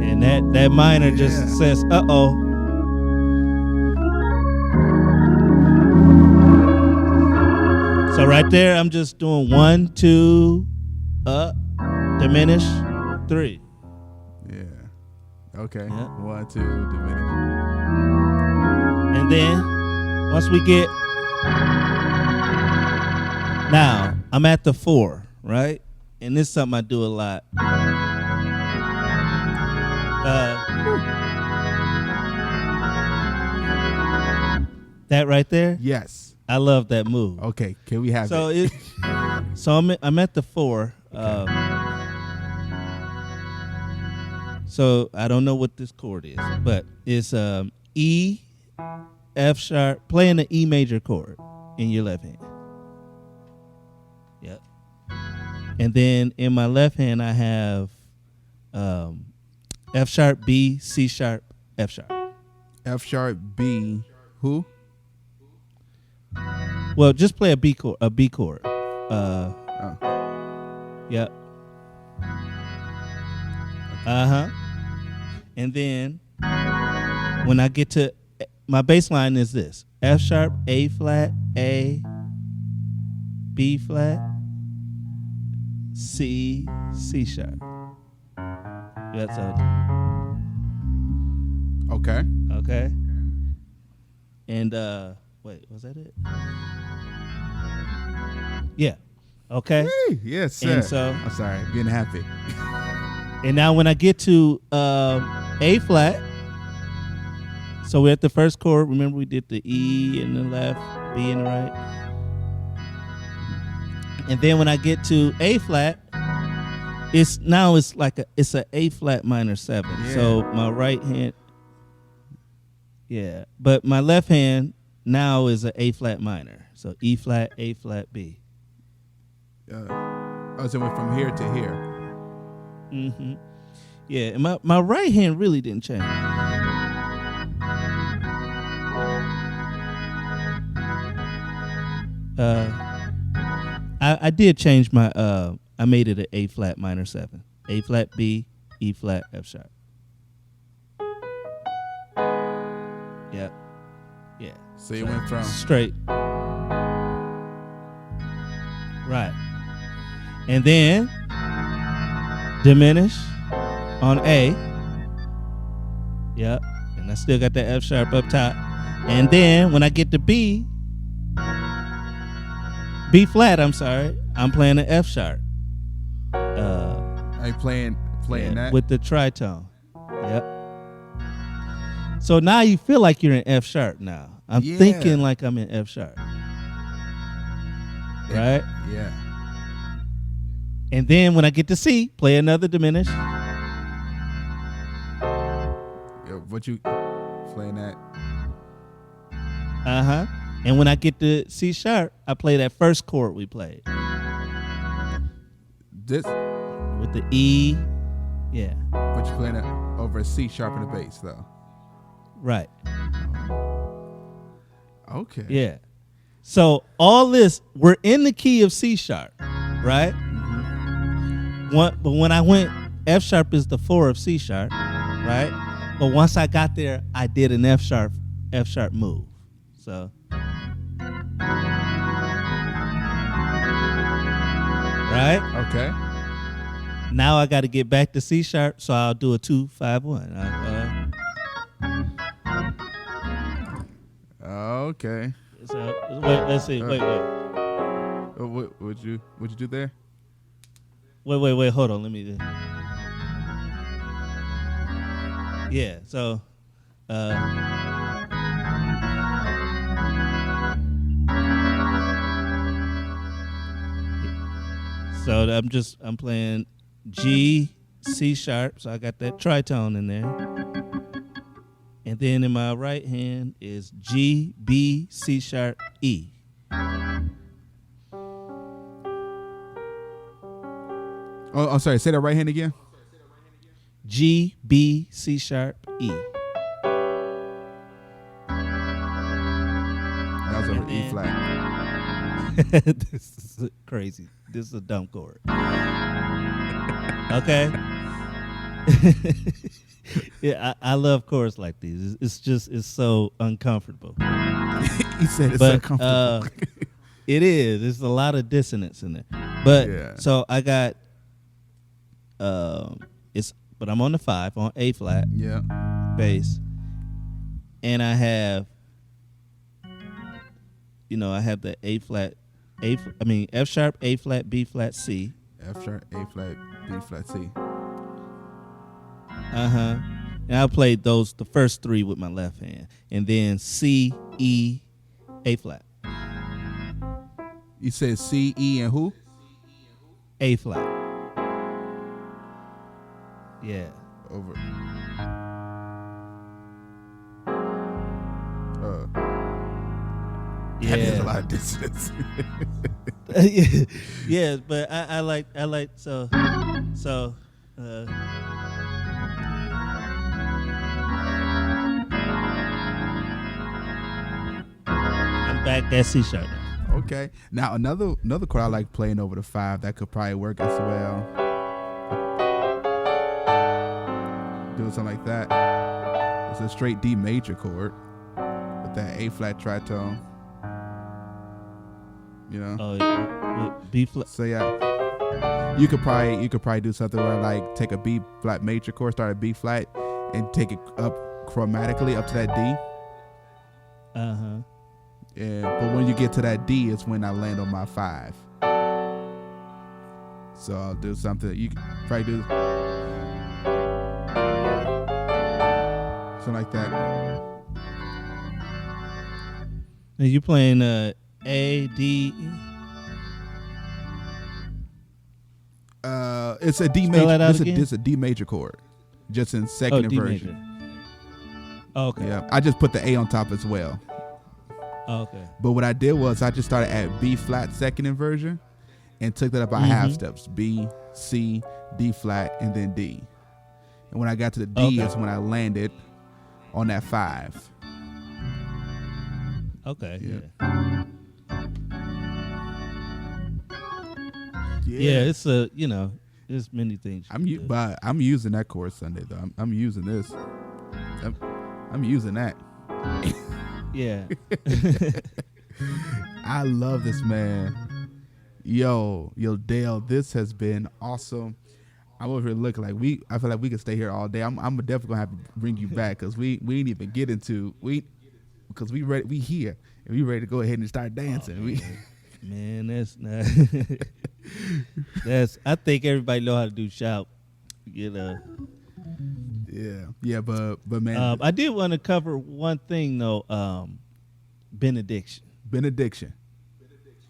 and that minor just says, "Uh-oh." So right there, I'm just doing 1, 2, up, diminish, 3. Yeah. Okay. Yeah. 1, 2, diminish. And then once we get, now I'm at the 4, right? And this is something I do a lot. That right there, Yes. I love that move. Okay. Can we have So I'm at the 4. So I don't know what this chord is, but it's E, F sharp, playing the E major chord in your left hand. And then in my left hand, I have F sharp, B, C sharp, F sharp. F sharp, B, who? Well, just play a B chord. Yep. And then when I get to my bass line is this: F sharp, A flat, A, B flat, C, C sharp. That's all. Okay. Okay. And wait, was that it? Yeah. Okay. Hey, yes, sir. And so I'm sorry, being happy. and now when I get to A flat, so we're at the first chord. Remember we did the E in the left, B in the right. And then when I get to A flat, it's like it's a A flat minor 7. Yeah. So my right hand, yeah, but my left hand now is a flat minor. So E flat, A flat, B. So it went from here to here. Mm-hmm. Yeah, and my right hand really didn't change. I did change my I made it an A flat minor 7. A flat B, E flat, F sharp. Yep. Yeah. So you went from straight. Right. And then diminish on A. Yep. And I still got that F sharp up top. And then when I get to B flat, I'm sorry, I'm playing an F sharp. Are you playing that? With the tritone. Yep. So now you feel like you're in F sharp now. I'm thinking like I'm in F sharp. Right? Yeah. And then when I get to C, play another diminish. What you playing that? Uh-huh. And when I get to C sharp, I play that first chord we played. This with the E. Yeah. But you playing it over a C sharp in the bass though. Right. Okay. Yeah. So all this, we're in the key of C sharp, right? Mm-hmm. But when I went, F sharp is the 4 of C sharp, right? But once I got there, I did an F sharp move. So. Right? Okay. Now I got to get back to C sharp, so I'll do a 2-5-1. Okay. So wait, let's see. Wait. What'd you do there? Wait. Hold on. Let me do. Yeah. So. So I'm playing G, C sharp. So I got that tritone in there. And then in my right hand is G, B, C sharp, E. Oh, I'm sorry. Say that right hand again. G, B, C sharp, E. That was over E flat. This is crazy. This is a dumb chord. Okay. Yeah, I love chords like these. It's so uncomfortable. He said it's uncomfortable. It is. There's a lot of dissonance in there. But so I got but I'm on the 5 on A flat. Yeah. Bass. And I have I have the F sharp, A flat, B flat, C. F sharp, A flat, B flat, C. Uh-huh. And I played the first 3 with my left hand. And then C, E, A flat. You said C, E, and who? A flat. Yeah. Over. That is a Yeah. lot of distance. Yeah, but I like so I'm back at C sharp now. Okay. Now another chord I like playing over the 5 that could probably work as well. Doing something like that. It's a straight D major chord with that A flat tritone. You know. Oh, B flat. So yeah, you could probably do something where like take a B flat major chord, start at B flat, and take it up chromatically up to that D. Yeah, but when you get to that D, it's when I land on my 5. So I'll do something. You can probably do something like that. Are you playing A, D? It's a D Spell that out major. again? It's a D major chord, just in second D inversion. major. Oh, okay. Yeah, I just put the A on top as well. Oh, okay. But what I did was I just started at B flat second inversion and took that up by half steps. B, C, D flat, and then D. And when I got to the D is when I landed on that 5. Okay. Yeah. Yeah, it's there's many things. But I'm using that chord Sunday though. I'm using this. I'm using that. Yeah. I love this, man. Yo, Dale, this has been awesome. I'm over here looking like I feel like we could stay here all day. I'm definitely gonna have to bring you back because we didn't even get into because we here and we ready to go ahead and start dancing. Man, that's not. I think everybody know how to do shout. Yeah, but man, I did want to cover one thing though. Benediction.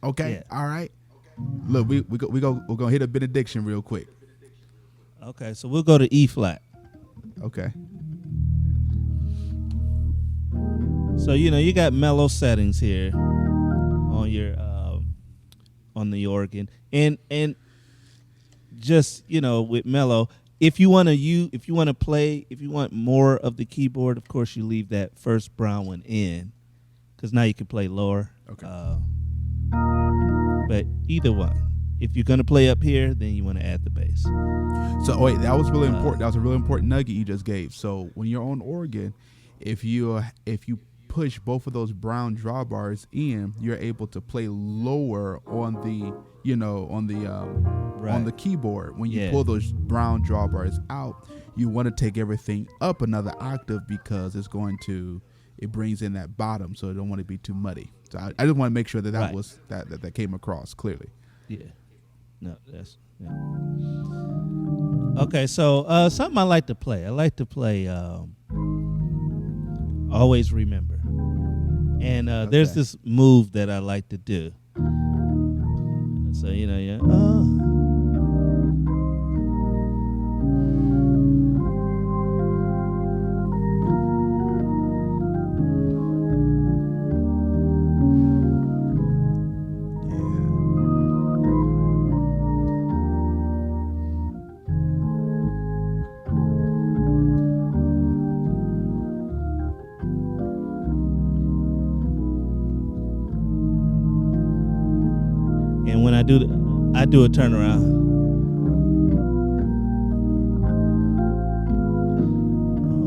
Okay, Yeah. all right. Look, we're gonna hit a benediction real quick. Okay, so we'll go to E flat. Okay. So you got mellow settings here on your on the organ, and just with mellow. If you want more of the keyboard, of course you leave that first brown one in, because now you can play lower. Okay. But either one, if you're gonna play up here, then you want to add the bass. So wait, that was really important. That was a really important nugget you just gave. So when you're on organ, if you push both of those brown drawbars in, you're able to play lower on the on the keyboard. When you pull those brown drawbars out, you want to take everything up another octave because it brings in that bottom, so it don't want to be too muddy. So I just want to make sure that was that came across clearly. Yeah. No, that's okay. So something I like to play. I like to play Always Remember. And there's this move that I like to do. So yeah. When I do a turnaround.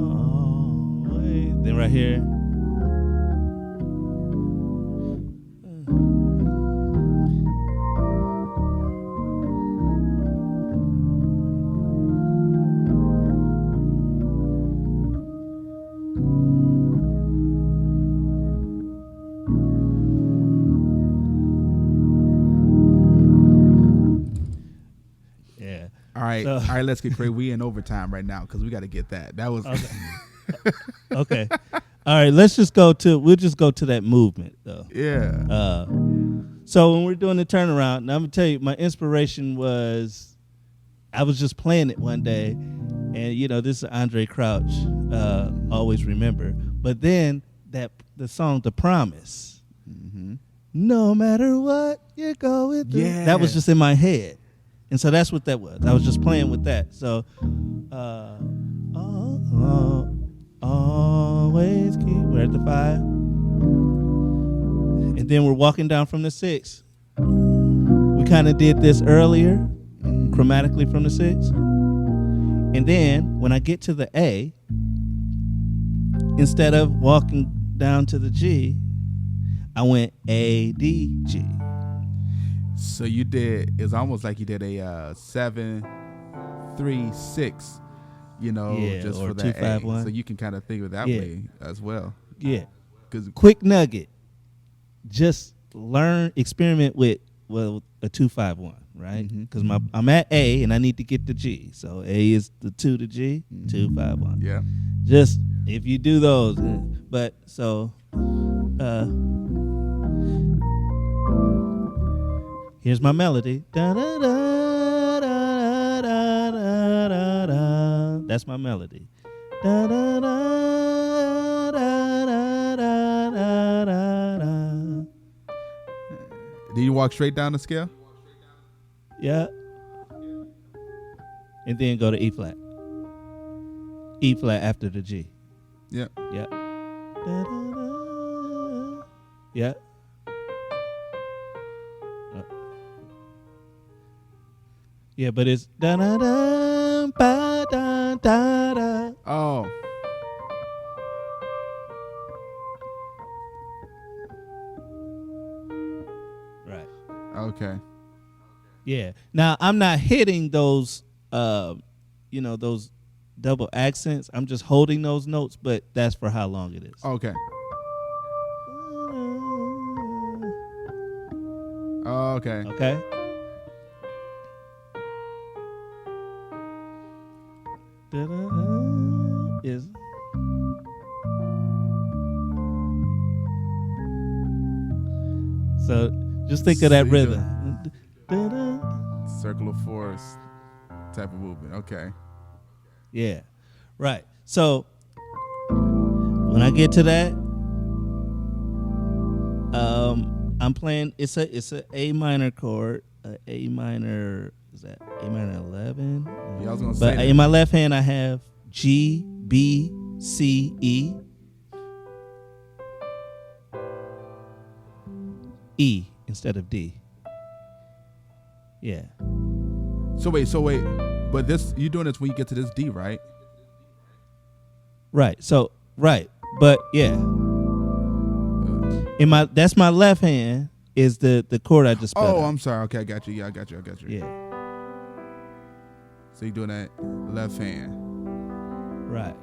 Oh, wait. Then right here. All right, let's get crazy. We in overtime right now because we got to get that. That was okay. All right, we'll just go to that movement though. Yeah. So when we're doing the turnaround, now I'm gonna tell you, my inspiration was I was just playing it one day, and this is Andre Crouch, Always Remember. But then the song "The Promise," No matter what you're going through. Yeah. That was just in my head. And so that's what that was. I was just playing with that. So, always keep, we're at the 5. And then we're walking down from the 6. We kind of did this earlier, chromatically from the 6. And then when I get to the A, instead of walking down to the G, I went A, D, G. So you did, it's almost like you did a 7, 3, 6, you know, Yeah, just or for that 2, 5, A. 1. So you can kind of think of it that Yeah. way as well. Yeah. 'Cause Quick nugget. Just experiment with a 2, 5, 1, right? Because I'm at A and I need to get the G. So A is the 2 to G, 2, 5, 1. yeah. Just if you do those, but so here's my melody. Da, da, da, da, da, da, da, da. That's my melody. Da, da, da, da, da, da, da, da. Did you walk straight down the scale? Yeah. And then go to E flat. E flat after the G. Yeah. Yeah. Da, da, da. Yeah. Yeah, but it's da da da ba da da da. Oh. Right. Okay. Yeah. Now I'm not hitting those those double accents. I'm just holding those notes, but that's for how long it is. Okay. Okay. Okay. Da-da-da is so just think of that So you rhythm. Da-da. Circle of 4s type of movement. Okay. Yeah. Right. So when I get to that, I'm playing it's a A minor chord, A minor, is that A minor 11? Yeah, I was gonna say But that. in my left hand I have G, B, C, E. E instead of D. Yeah. So wait. But this, you doing this when you get to this D, right? Right. So right. But yeah. That's my left hand is the chord I just spelled Oh, out. I'm sorry. Okay, I got you. Yeah, I got you. Yeah. So you're doing that left hand. Right.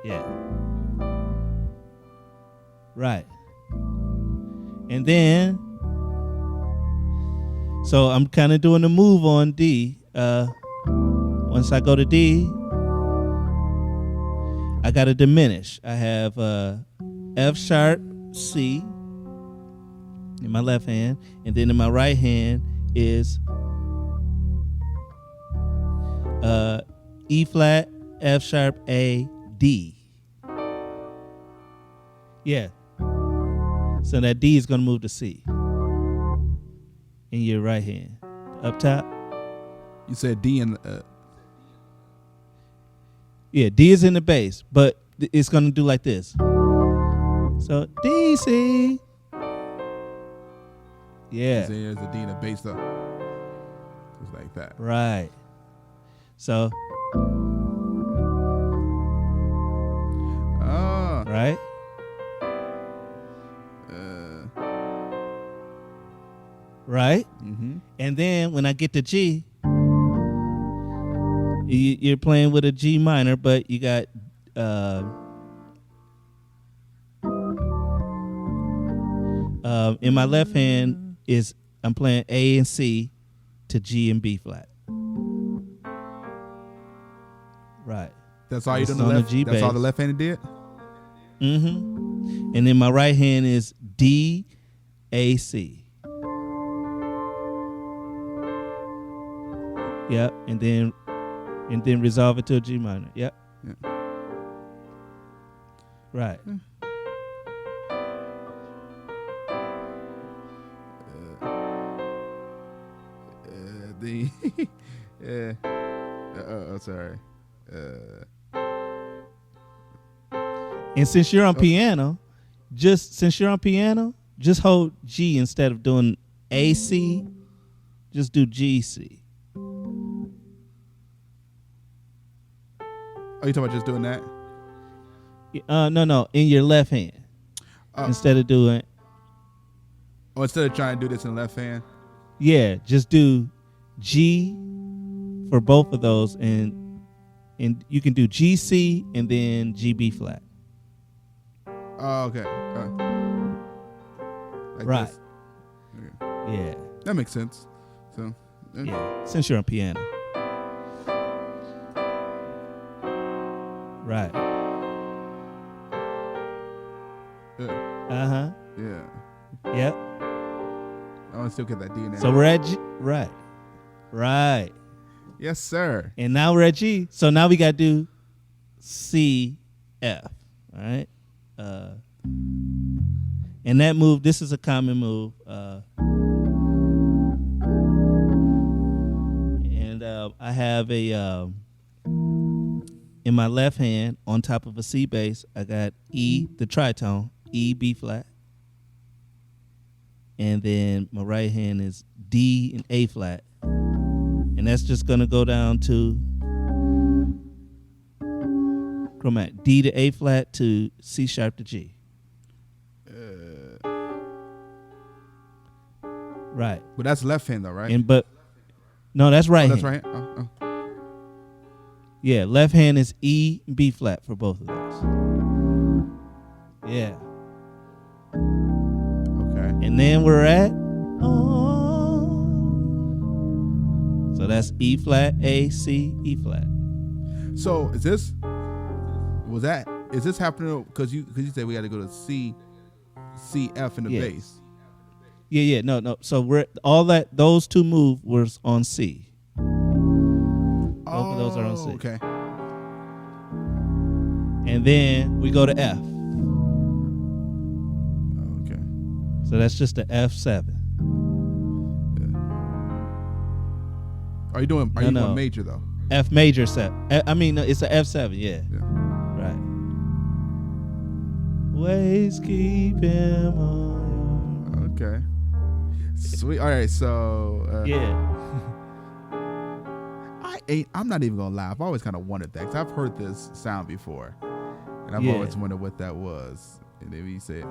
Yeah. Right. And then so I'm kind of doing the move on D. Once I go to D, I got to diminish. I have F sharp, C in my left hand, and then in my right hand is E flat, F sharp, A, D. Yeah. So that D is going to move to C in your right hand. Up top. You said D and Yeah, D is in the bass, but it's going to do like this. So D, C. Yeah. there's a D and a bass up. Just like that. Right. So, Oh. right? Right? And then when I get to G, you're playing with a G minor, but you got in my left hand is I'm playing A and C to G and B flat. Right. That's all you It's done the on the left. G That's all bass. the left handed did. And then my right hand is D, A, C. Yep. And then resolve it to a G minor. Yep. Yeah. Right. the yeah. Sorry. And since you're on piano, just hold G instead of doing A C. Just do G C. Oh, you talking about just doing that? No, in your left hand instead of doing. Oh, instead of trying to do this in the left hand. Yeah, just do G for both of those, and you can do G C and then G B flat. Oh, okay. Like Right. this. Okay. Yeah. That makes sense. So. Yeah. Since you're on piano. Right. Yeah. Yeah. Yep. I want to still get that D in there. So we're at G. Right. Yes, sir. And now we're at G. So now we got to do C, F. All right. And that move, this is a common move. And I have a, in my left hand, on top of a C bass, I got E, the tritone, E, B flat. And then my right hand is D and A flat. And that's just going to go down to chromatic, D to A flat to C sharp to G. Right. But that's left hand though, right? No, that's right That's hand. right hand? Oh. Yeah, left hand is E and B flat for both of those. Yeah. Okay. And then we're at so that's E flat, A, C, E flat. So is this happening because you said we got to go to C, F in the bass? Yeah. No. So we're those two moves was on C. Both of those are on C. Okay. And then we go to F. Okay. So that's just the F7. Yeah. Are you doing major though? F major 7. It's a F7, yeah. Right. Ways keep him on. Okay. Sweet. All right, so I'm not even gonna lie. I've always kind of wondered that because I've heard this sound before, and I've always wondered what that was. And then you say,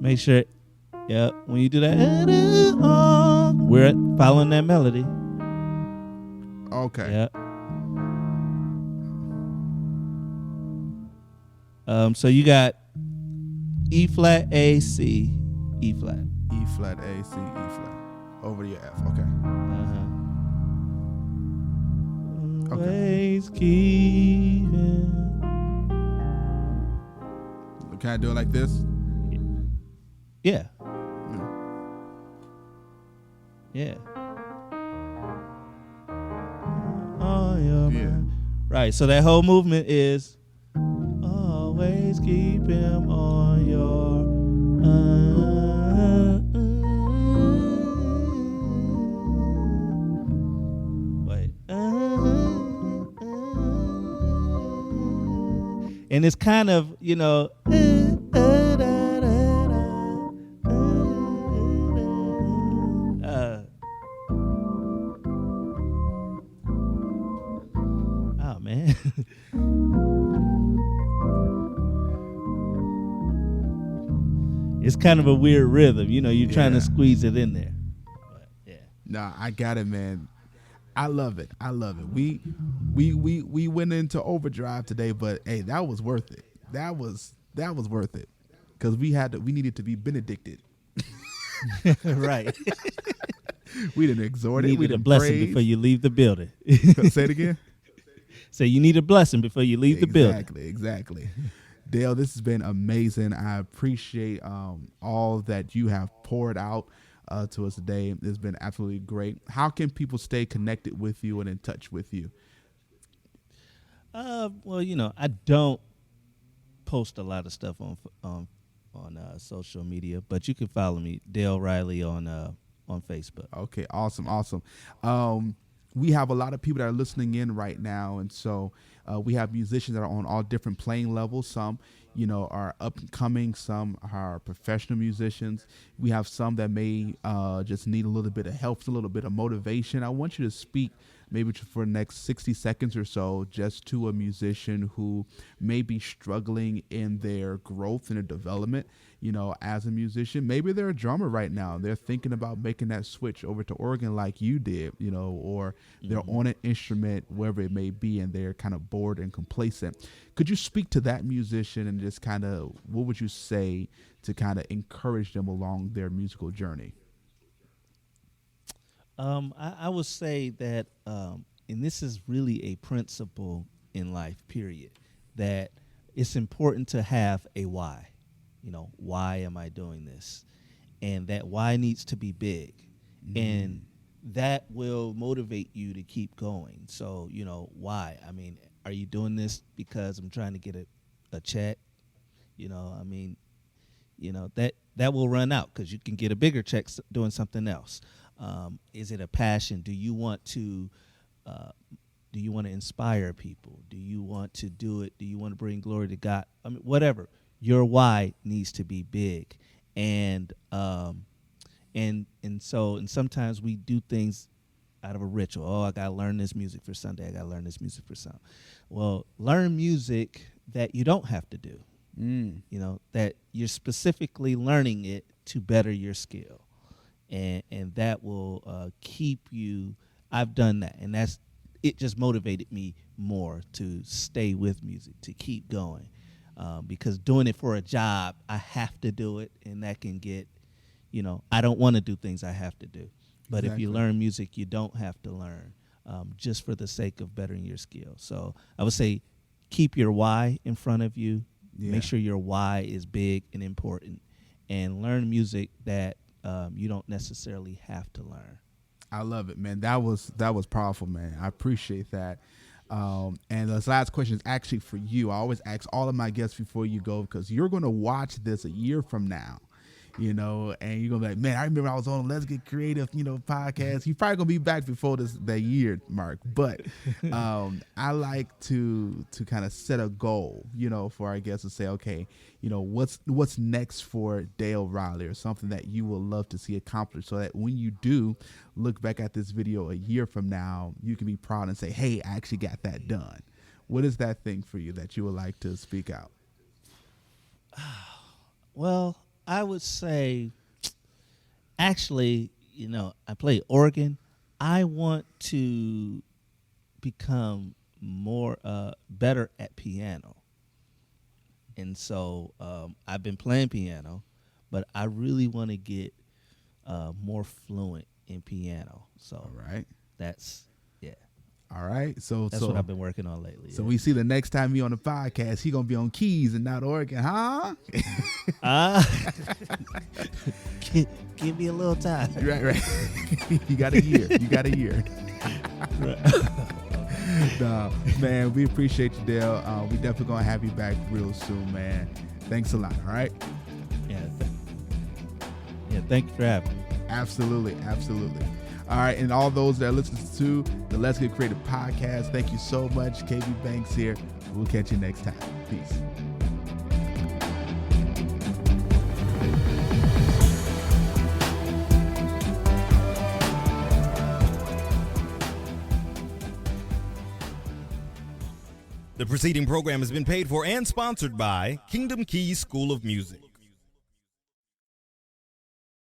make sure, when you do that, we're following that melody. Okay. Yeah. So you got E flat, A, C, E flat. E flat, A, C, E flat. Over to your F. Okay. Always keeping. Can I do it like this? Yeah. Yeah. Oh, yeah. Right. So that whole movement is always keep him on your. Wait. And it's kind of, oh man. It's kind of a weird rhythm, you're trying to squeeze it in there. But, yeah. Nah, I got it, man. I love it. We went into overdrive today, but hey, that was worth it. That was worth it. Because we needed to be benedicted. Right. We didn't exhort it. You need a blessing before you leave the building. Say it again. So you need a blessing before you leave the building. Exactly. Dale, this has been amazing. I appreciate all that you have poured out to us today. It's been absolutely great. How can people stay connected with you and in touch with you? Well, I don't post a lot of stuff on on social media, but you can follow me, Dale Riley, on Facebook. Okay, awesome. We have a lot of people that are listening in right now, and so we have musicians that are on all different playing levels. Some, are up and coming. Some are professional musicians. We have some that may just need a little bit of help, a little bit of motivation. I want you to speak maybe for the next 60 seconds or so just to a musician who may be struggling in their growth and their development, as a musician. Maybe they're a drummer right now. They're thinking about making that switch over to organ like you did, or they're on an instrument, wherever it may be, and they're kind of bored and complacent. Could you speak to that musician and just kind of, what would you say to kind of encourage them along their musical journey? I would say that, and this is really a principle in life, period, that it's important to have a why. Why am I doing this? And that why needs to be big. And that will motivate you to keep going. So, why? I mean, are you doing this because I'm trying to get a check? That will run out because you can get a bigger check doing something else. Is it a passion? Do you want to inspire people? Do you want to do it? Do you want to bring glory to God? I mean, whatever. Your why needs to be big, and sometimes we do things out of a ritual. Oh, I gotta learn this music for Sunday. I gotta learn this music for Sunday. Well, learn music that you don't have to do. That you're specifically learning it to better your skill. And that will keep you. I've done that, and it just motivated me more to stay with music, to keep going, because doing it for a job, I have to do it, and that can get, I don't want to do things I have to do. But If you learn music, you don't have to learn, just for the sake of bettering your skill. So I would say keep your why in front of you. Yeah. Make sure your why is big and important, and learn music that you don't necessarily have to learn. I love it, man. That was powerful, man. I appreciate that. And this last question is actually for you. I always ask all of my guests before you go, because you're going to watch this a year from now, and you're going to be like, man, I remember I was on Let's Get Creative, podcast. You're probably going to be back before that year mark. But I like to kind of set a goal, for our guests to say, okay, what's next for Dale Riley, or something that you will love to see accomplished, so that when you do look back at this video a year from now, you can be proud and say, hey, I actually got that done. What is that thing for you that you would like to speak out? Well, I would say, actually, I play organ. I want to become better at piano. And so I've been playing piano, but I really want to get more fluent in piano. So all right. All right. So that's what I've been working on lately. So we see the next time you on the podcast, he gonna be on keys and not organ, huh? Give me a little time. Right. You got a year. Nah, man, we appreciate you, Dale. We definitely gonna have you back real soon, man. Thanks a lot. All right. Yeah. Thank you for having me. Absolutely. All right, and all those that listen to the Let's Get Creative podcast, thank you so much. KV Banks here. We'll catch you next time. Peace. The preceding program has been paid for and sponsored by Kingdom Keys School of Music.